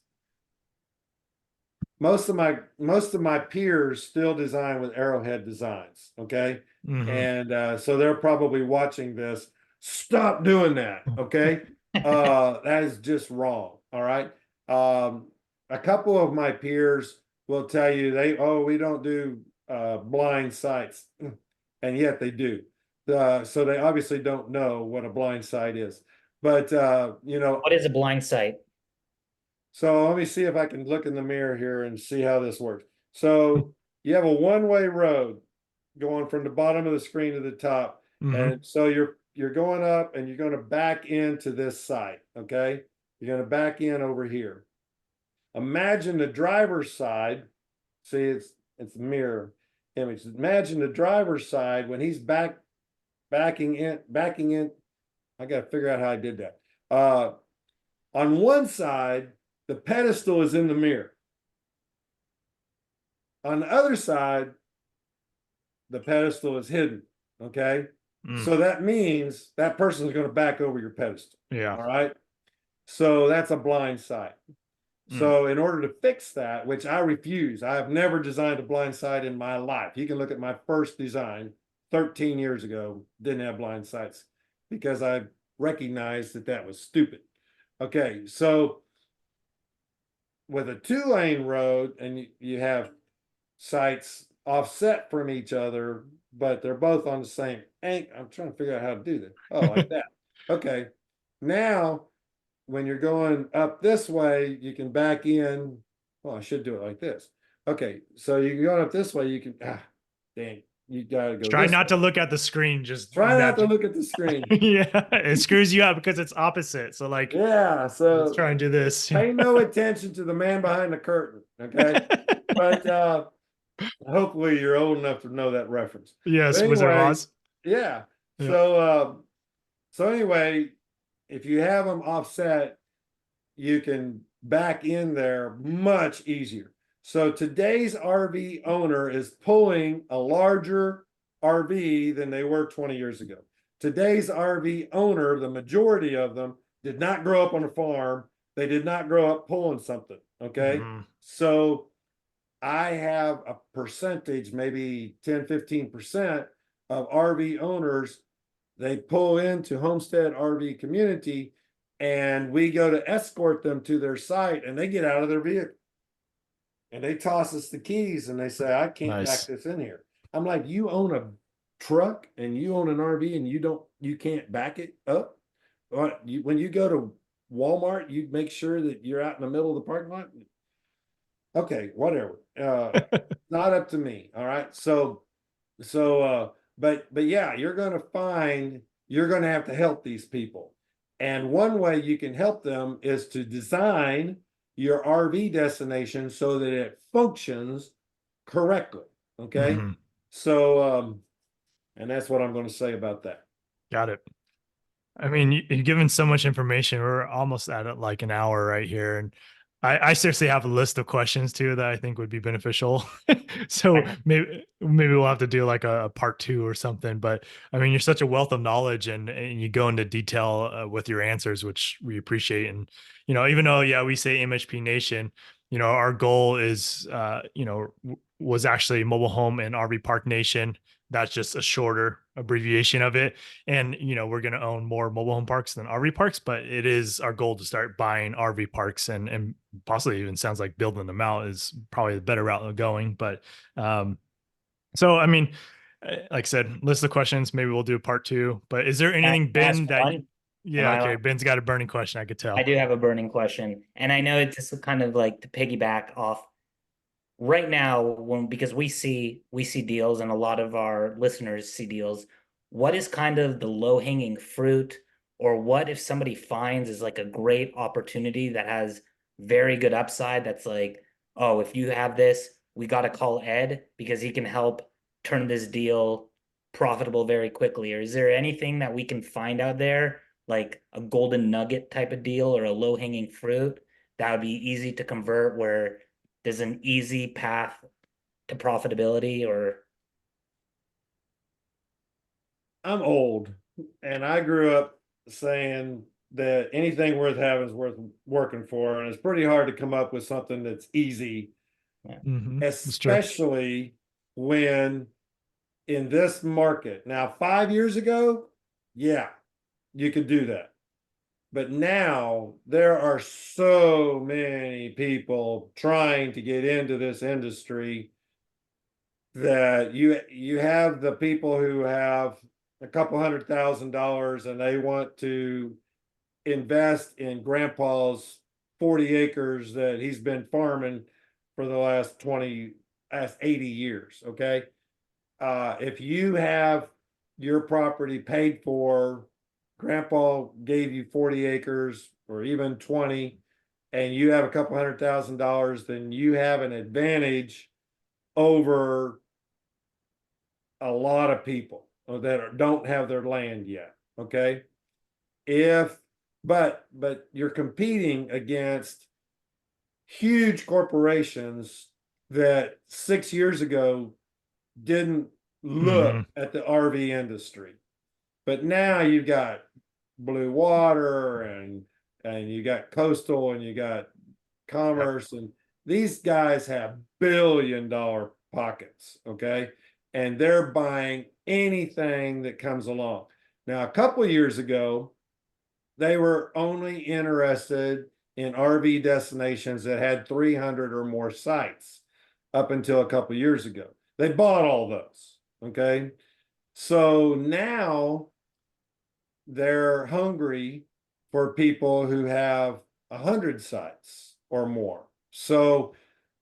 most of my peers still design with arrowhead designs. Okay. And so they're probably watching this. Stop doing that. Okay. That is just wrong. All right. A couple of my peers will tell you we don't do blind sites, and yet they do. So they obviously don't know what a blind site is. But what is a blind site? So let me see if I can look in the mirror here and see how this works. So you have a one-way road going from the bottom of the screen to the top, And so you're going up and you're going to back into this site, okay? You're going to back in over here. Imagine the driver's side. See, it's a mirror image. Imagine the driver's side when he's backing in. I got to figure out how I did that. On one side, the pedestal is in the mirror. On the other side, the pedestal is hidden. Okay. So that means that person is going to back over your pedestal. Yeah. All right. So that's a blind side. So in order to fix that, which I refuse, I have never designed a blind side in my life. You can look at my first design 13 years ago, didn't have blind sides because I recognized that that was stupid. Okay. So with a 2-lane road and you have sites offset from each other, but they're both on the same angle. I'm trying to figure out how to do that. Oh, like that. Okay. Now, when you're going up this way, you can back in. Well, I should do it like this. Okay. So you can go up this way. You can, dang, you got to go. Try not to look at the screen. Just try not to look at the screen. Yeah. It screws you up because it's opposite. So like, yeah. So let's try and do this. Pay no attention to the man behind the curtain. Okay. But, hopefully you're old enough to know that reference. Yes, But Wizard of anyway, Oz. Yeah. Yeah. So anyway, if you have them offset, you can back in there much easier. So today's RV owner is pulling a larger RV than they were 20 years ago. Today's RV owner, the majority of them, did not grow up on a farm. They did not grow up pulling something. Okay. So I have a percentage, maybe 10, 15% of RV owners. They pull into Homestead Rv community and we go to escort them to their site and they get out of their vehicle and they toss us the keys and they say, I can't back this in here. I'm like, you own a truck and you own an RV and you can't back it up. When you go to Walmart, you make sure that you're out in the middle of the parking lot. Okay, whatever. Not up to me. All right. But yeah, you're going to have to help these people. And one way you can help them is to design your RV destination so that it functions correctly. Okay. So, and that's what I'm going to say about that. Got it. I mean, you've given so much information. We're almost at like an hour right here. And I seriously have a list of questions too that I think would be beneficial. So maybe we'll have to do like a part 2 or something. But I mean, you're such a wealth of knowledge and you go into detail with your answers, which we appreciate. And, even though, we say MHP Nation, our goal is, was actually Mobile Home and RV Park Nation. That's just a shorter abbreviation of it. And, we're going to own more mobile home parks than RV parks, but it is our goal to start buying RV parks and possibly even sounds like building them out is probably the better route of going. But, so, I mean, like I said, list of questions, maybe we'll do a part 2, but is there anything, Ben, okay. Ben's got a burning question. I could tell. I do have a burning question. And I know it's just kind of like to piggyback off right now, because we see deals and a lot of our listeners see deals, what is kind of the low-hanging fruit, or what if somebody finds is like a great opportunity that has very good upside, that's like, oh, if you have this, we got to call Ed because he can help turn this deal profitable very quickly? Or is there anything that we can find out there, like a golden nugget type of deal or a low-hanging fruit that would be easy to convert, where there's an easy path to profitability? Or I'm old and I grew up saying that anything worth having is worth working for. And it's pretty hard to come up with something that's easy, especially when in this market. Now, 5 years ago, yeah, you could do that. But now there are so many people trying to get into this industry that you have the people who have a couple $100,000 and they want to invest in grandpa's 40 acres that he's been farming for the last 80 years. Okay. If you have your property paid for, grandpa gave you 40 acres or even 20, and you have a couple $100,000, then you have an advantage over a lot of people that don't have their land yet. Okay. But you're competing against huge corporations that 6 years ago didn't look at the RV industry. But now you've got Blue Water and you got Coastal and you got Commerce, and these guys have billion-dollar pockets, okay? And they're buying anything that comes along. Now, a couple of years ago, they were only interested in RV destinations that had 300 or more sites up until a couple of years ago. They bought all those, okay? So now they're hungry for people who have 100 sites or more. So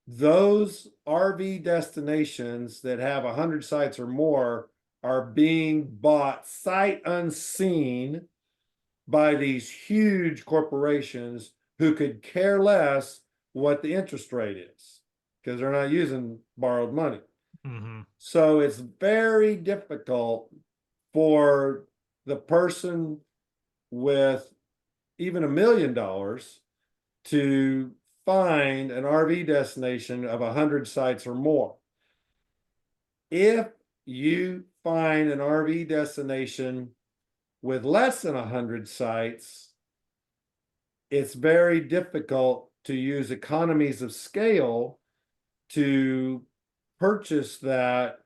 those RV destinations that have 100 sites or more are being bought sight unseen by these huge corporations who could care less what the interest rate is because they're not using borrowed money. So it's very difficult for the person with even $1 million to find an RV destination of 100 sites or more. If you find an RV destination with less than 100 sites, it's very difficult to use economies of scale to purchase that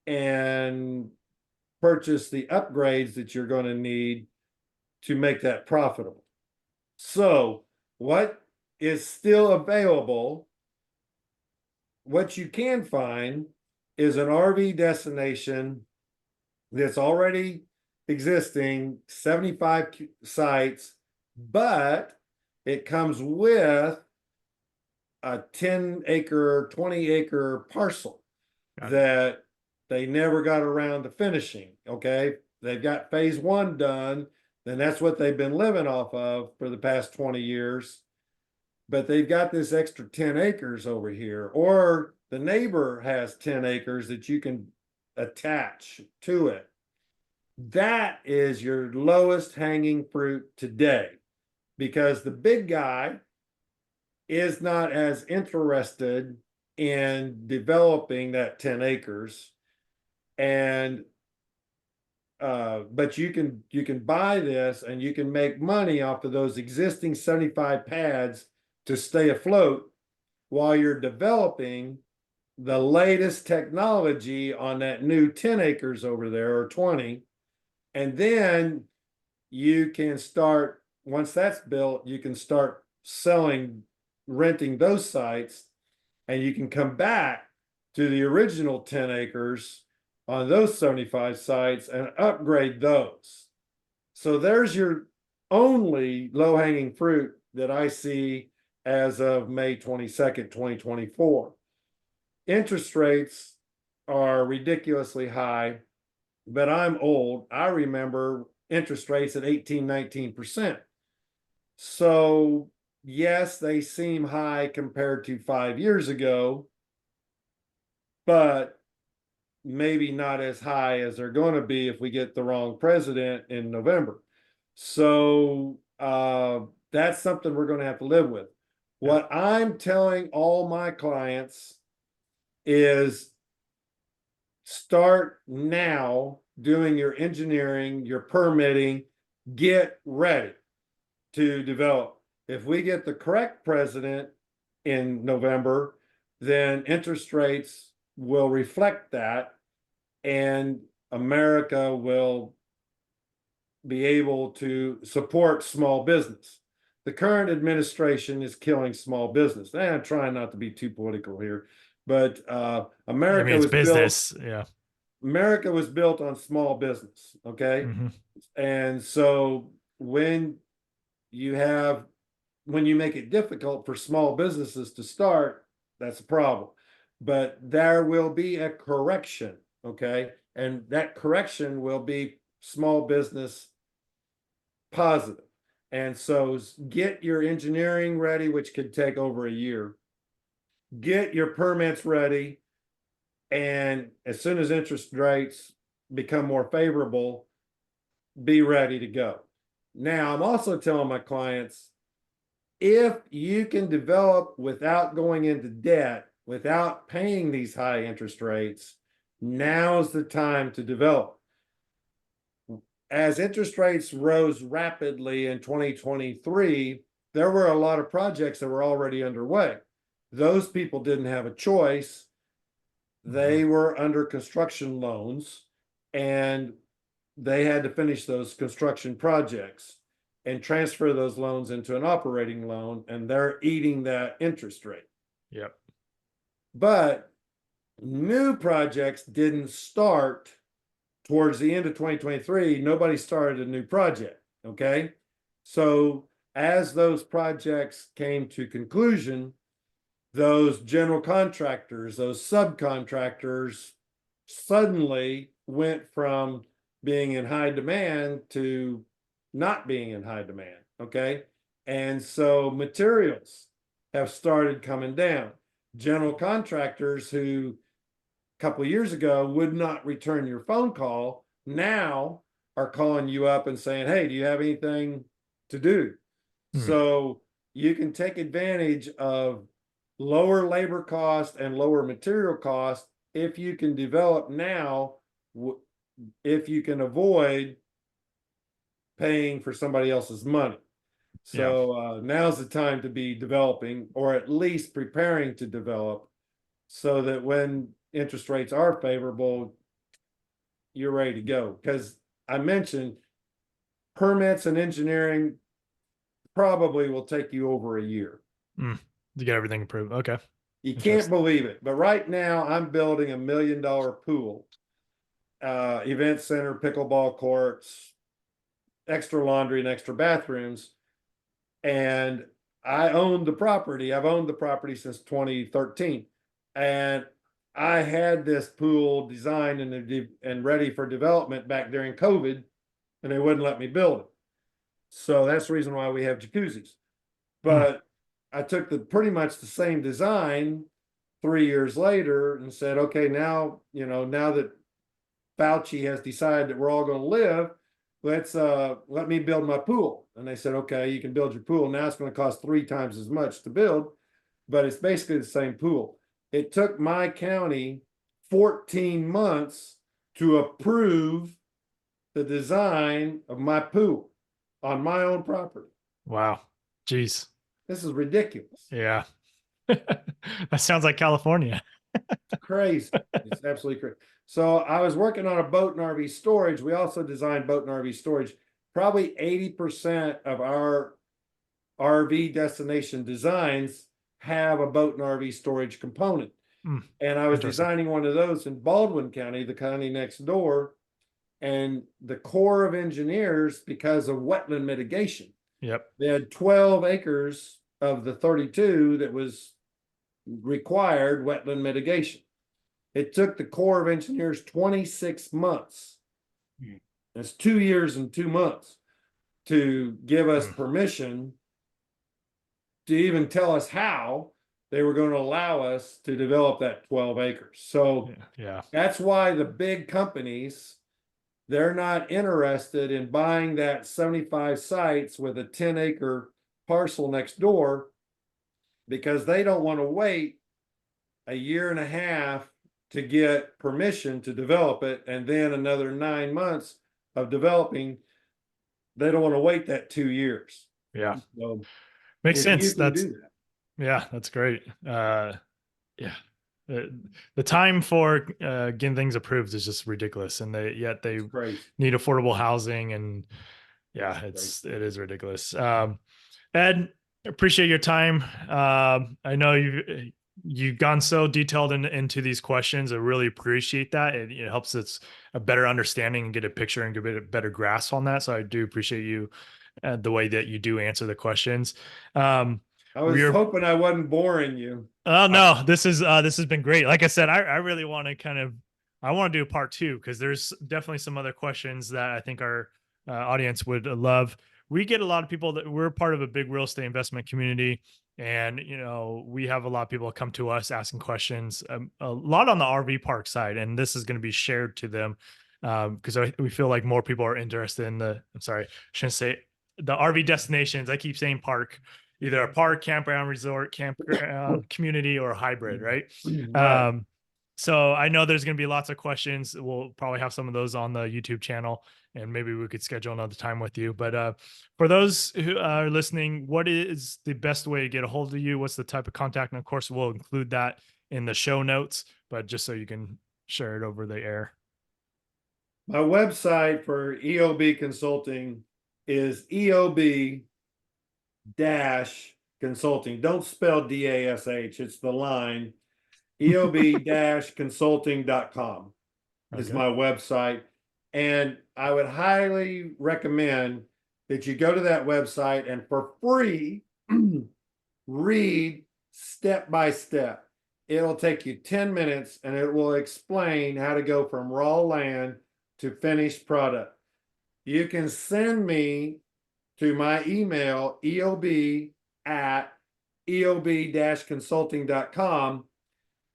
and purchase the upgrades that you're going to need to make that profitable. So what is still available, what you can find is an RV destination that's already existing, 75 sites, but it comes with a 10-acre, 20-acre parcel that they never got around to finishing. Okay, they've got phase 1 done, then that's what they've been living off of for the past 20 years. But they've got this extra 10 acres over here, or the neighbor has 10 acres that you can attach to it. That is your lowest hanging fruit today, because the big guy is not as interested in developing that 10 acres. And but you can buy this and you can make money off of those existing 75 pads to stay afloat while you're developing the latest technology on that new 10 acres over there, or 20. And then you can start, once that's built, you can start renting those sites, and you can come back to the original 10 acres on those 75 sites and upgrade those. So there's your only low-hanging fruit that I see as of May 22nd, 2024. Interest rates are ridiculously high, but I'm old. I remember interest rates at 18, 19%. So yes, they seem high compared to 5 years ago, but maybe not as high as they're going to be if we get the wrong president in November. So that's something we're going to have to live with. What I'm telling all my clients is start now doing your engineering, your permitting, get ready to develop. If we get the correct president in November, then interest rates will reflect that, and America will be able to support small business. The current administration is killing small business. I'm trying not to be too political here, but America was business. America was built on small business. Okay. And so when you make it difficult for small businesses to start, that's a problem. But there will be a correction. Okay. And that correction will be small business positive. And so get your engineering ready, which could take over a year. Get your permits ready. And as soon as interest rates become more favorable, be ready to go. Now, I'm also telling my clients, if you can develop without going into debt, without paying these high interest rates, now's the time to develop. As interest rates rose rapidly in 2023, there were a lot of projects that were already underway. Those people didn't have a choice. They were under construction loans, and they had to finish those construction projects and transfer those loans into an operating loan, and they're eating that interest rate. Yep. But new projects didn't start towards the end of 2023. Nobody started a new project. Okay. So as those projects came to conclusion, those general contractors, those subcontractors suddenly went from being in high demand to not being in high demand. Okay. And so materials have started coming down. General contractors who a couple of years ago would not return your phone call now are calling you up and saying, hey, do you have anything to do? So you can take advantage of lower labor cost and lower material cost if you can develop now, if you can avoid paying for somebody else's money. So now's the time to be developing, or at least preparing to develop, so that when interest rates are favorable, you're ready to go. Because I mentioned permits and engineering probably will take you over a year to get everything approved. Okay. You can't believe it, but right now I'm building $1 million pool, event center, pickleball courts, extra laundry and extra bathrooms. And I own the property. I've owned the property since 2013. And I had this pool designed and ready for development back during COVID, and they wouldn't let me build it. So that's the reason why we have jacuzzis. But I took pretty much the same design 3 years later and said, okay, now that Fauci has decided that we're all going to live, let me build my pool. And they said, okay, you can build your pool. Now it's going to cost 3 times as much to build, but it's basically the same pool. It took my county 14 months to approve the design of my pool on my own property. Wow. Jeez. This is ridiculous. Yeah. That sounds like California. It's crazy. It's absolutely crazy. So I was working on a boat and RV storage. We also designed boat and RV storage. Probably 80% of our RV destination designs have a boat and RV storage component. And I was designing one of those in Baldwin County, the county next door. And the Corps of Engineers, because of wetland mitigation, they had 12 acres of the 32 that was required wetland mitigation. It took the Corps of Engineers 26 months. That's 2 years and 2 months to give us permission to even tell us how they were going to allow us to develop that 12 acres. So that's why the big companies, they're not interested in buying that 75 sites with a 10-acre parcel next door, because they don't want to wait a year and a half to get permission to develop it, and then another 9 months of developing. They don't want to wait that 2 years. Yeah. So makes sense. Yeah, that's great. The time for getting things approved is just ridiculous, and they need affordable housing, and it is ridiculous. Ed, appreciate your time. I know you've gone so detailed into these questions. I really appreciate that. It helps us a better understanding and get a picture and get a better grasp on that. So I do appreciate you the way that you do answer the questions. I was hoping I wasn't boring you. Oh no, this has been great. Like I said, I really want to kind of I want to do a part two because there's definitely some other questions that I think our audience would love. We get a lot of people that we're part of a big real estate investment community, and we have a lot of people come to us asking questions, a lot on the RV park side, and this is going to be shared to them because we feel like more people are interested in I'm sorry, I shouldn't say the RV destinations. I keep saying park, either a park, campground, resort, campground, community, or a hybrid, right? Right. So I know there's going to be lots of questions. We'll probably have some of those on the YouTube channel, and maybe we could schedule another time with you. But for those who are listening, what is the best way to get a hold of you? What's the type of contact? And of course, we'll include that in the show notes, but just so you can share it over the air. My website for EOB Consulting is EOB consulting. Don't spell DASH, it's the line. EOB-consulting.com is Okay. my website. And I would highly recommend that you go to that website and for free read step by step. It'll take you 10 minutes and it will explain how to go from raw land to finished product. You can send me to my email, eob@eob-consulting.com,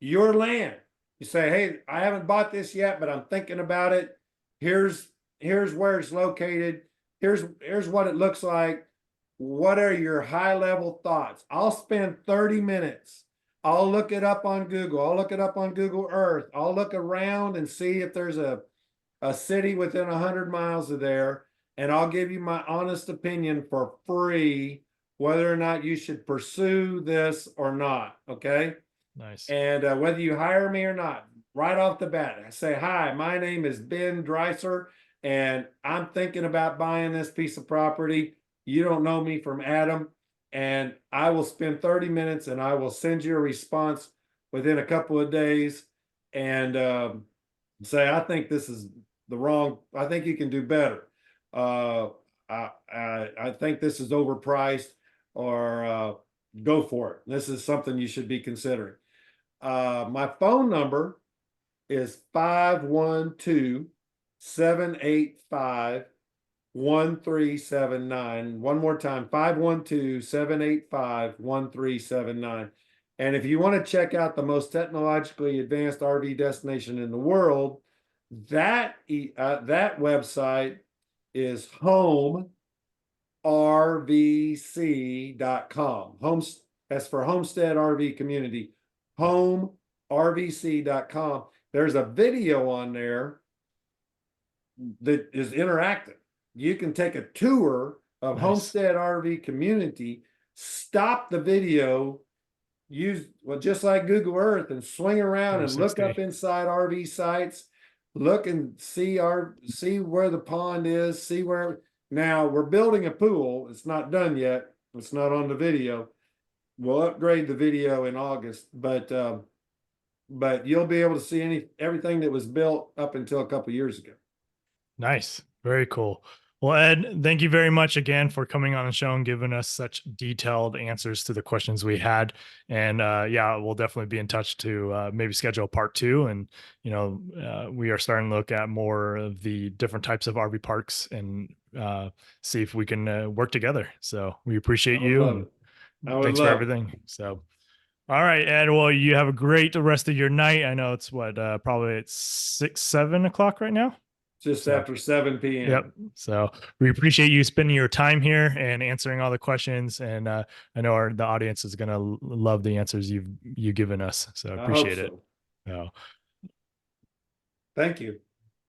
your land. You say, hey, I haven't bought this yet, but I'm thinking about it. Here's where it's located. Here's what it looks like. What are your high level thoughts? I'll spend 30 minutes. I'll look it up on Google. I'll look it up on Google Earth. I'll look around and see if there's a city within 100 miles of there. And I'll give you my honest opinion for free, whether or not you should pursue this or not. Okay. Nice. And whether you hire me or not, right off the bat, I say, hi, my name is Ben Driecer, and I'm thinking about buying this piece of property. You don't know me from Adam, and I will spend 30 minutes and I will send you a response within a couple of days and say, I think this is I think you can do better. I think this is overpriced, or go for it. This is something you should be considering. My phone number is 512-785-1379. One more time, 512-785-1379. And if you want to check out the most technologically advanced RV destination in the world, that website is homervc.com. That's for Homestead Rv Community. homervc.com. There's a video on there that is interactive. You can take a tour of Nice. Homestead Rv Community, stop the video, just like Google Earth, and swing around and look 360. up inside RV sites, look and see where the pond is, see where. Now we're building a pool. It's not done yet. It's not on the video. We'll upgrade the video in August, but you'll be able to see everything that was built up until a couple years ago. Nice. Very cool. Well, Ed, thank you very much again for coming on the show and giving us such detailed answers to the questions we had. And yeah, we'll definitely be in touch to maybe schedule a part two. And, we are starting to look at more of the different types of RV parks and see if we can work together. So we appreciate you. And thanks for everything. So, all right, Ed. Well, you have a great rest of your night. I know it's probably it's 7 o'clock right now. Just after 7 p.m. Yep. So we appreciate you spending your time here and answering all the questions. And I know the audience is going to love the answers you've given us. So I appreciate it. I hope so. So. Thank you.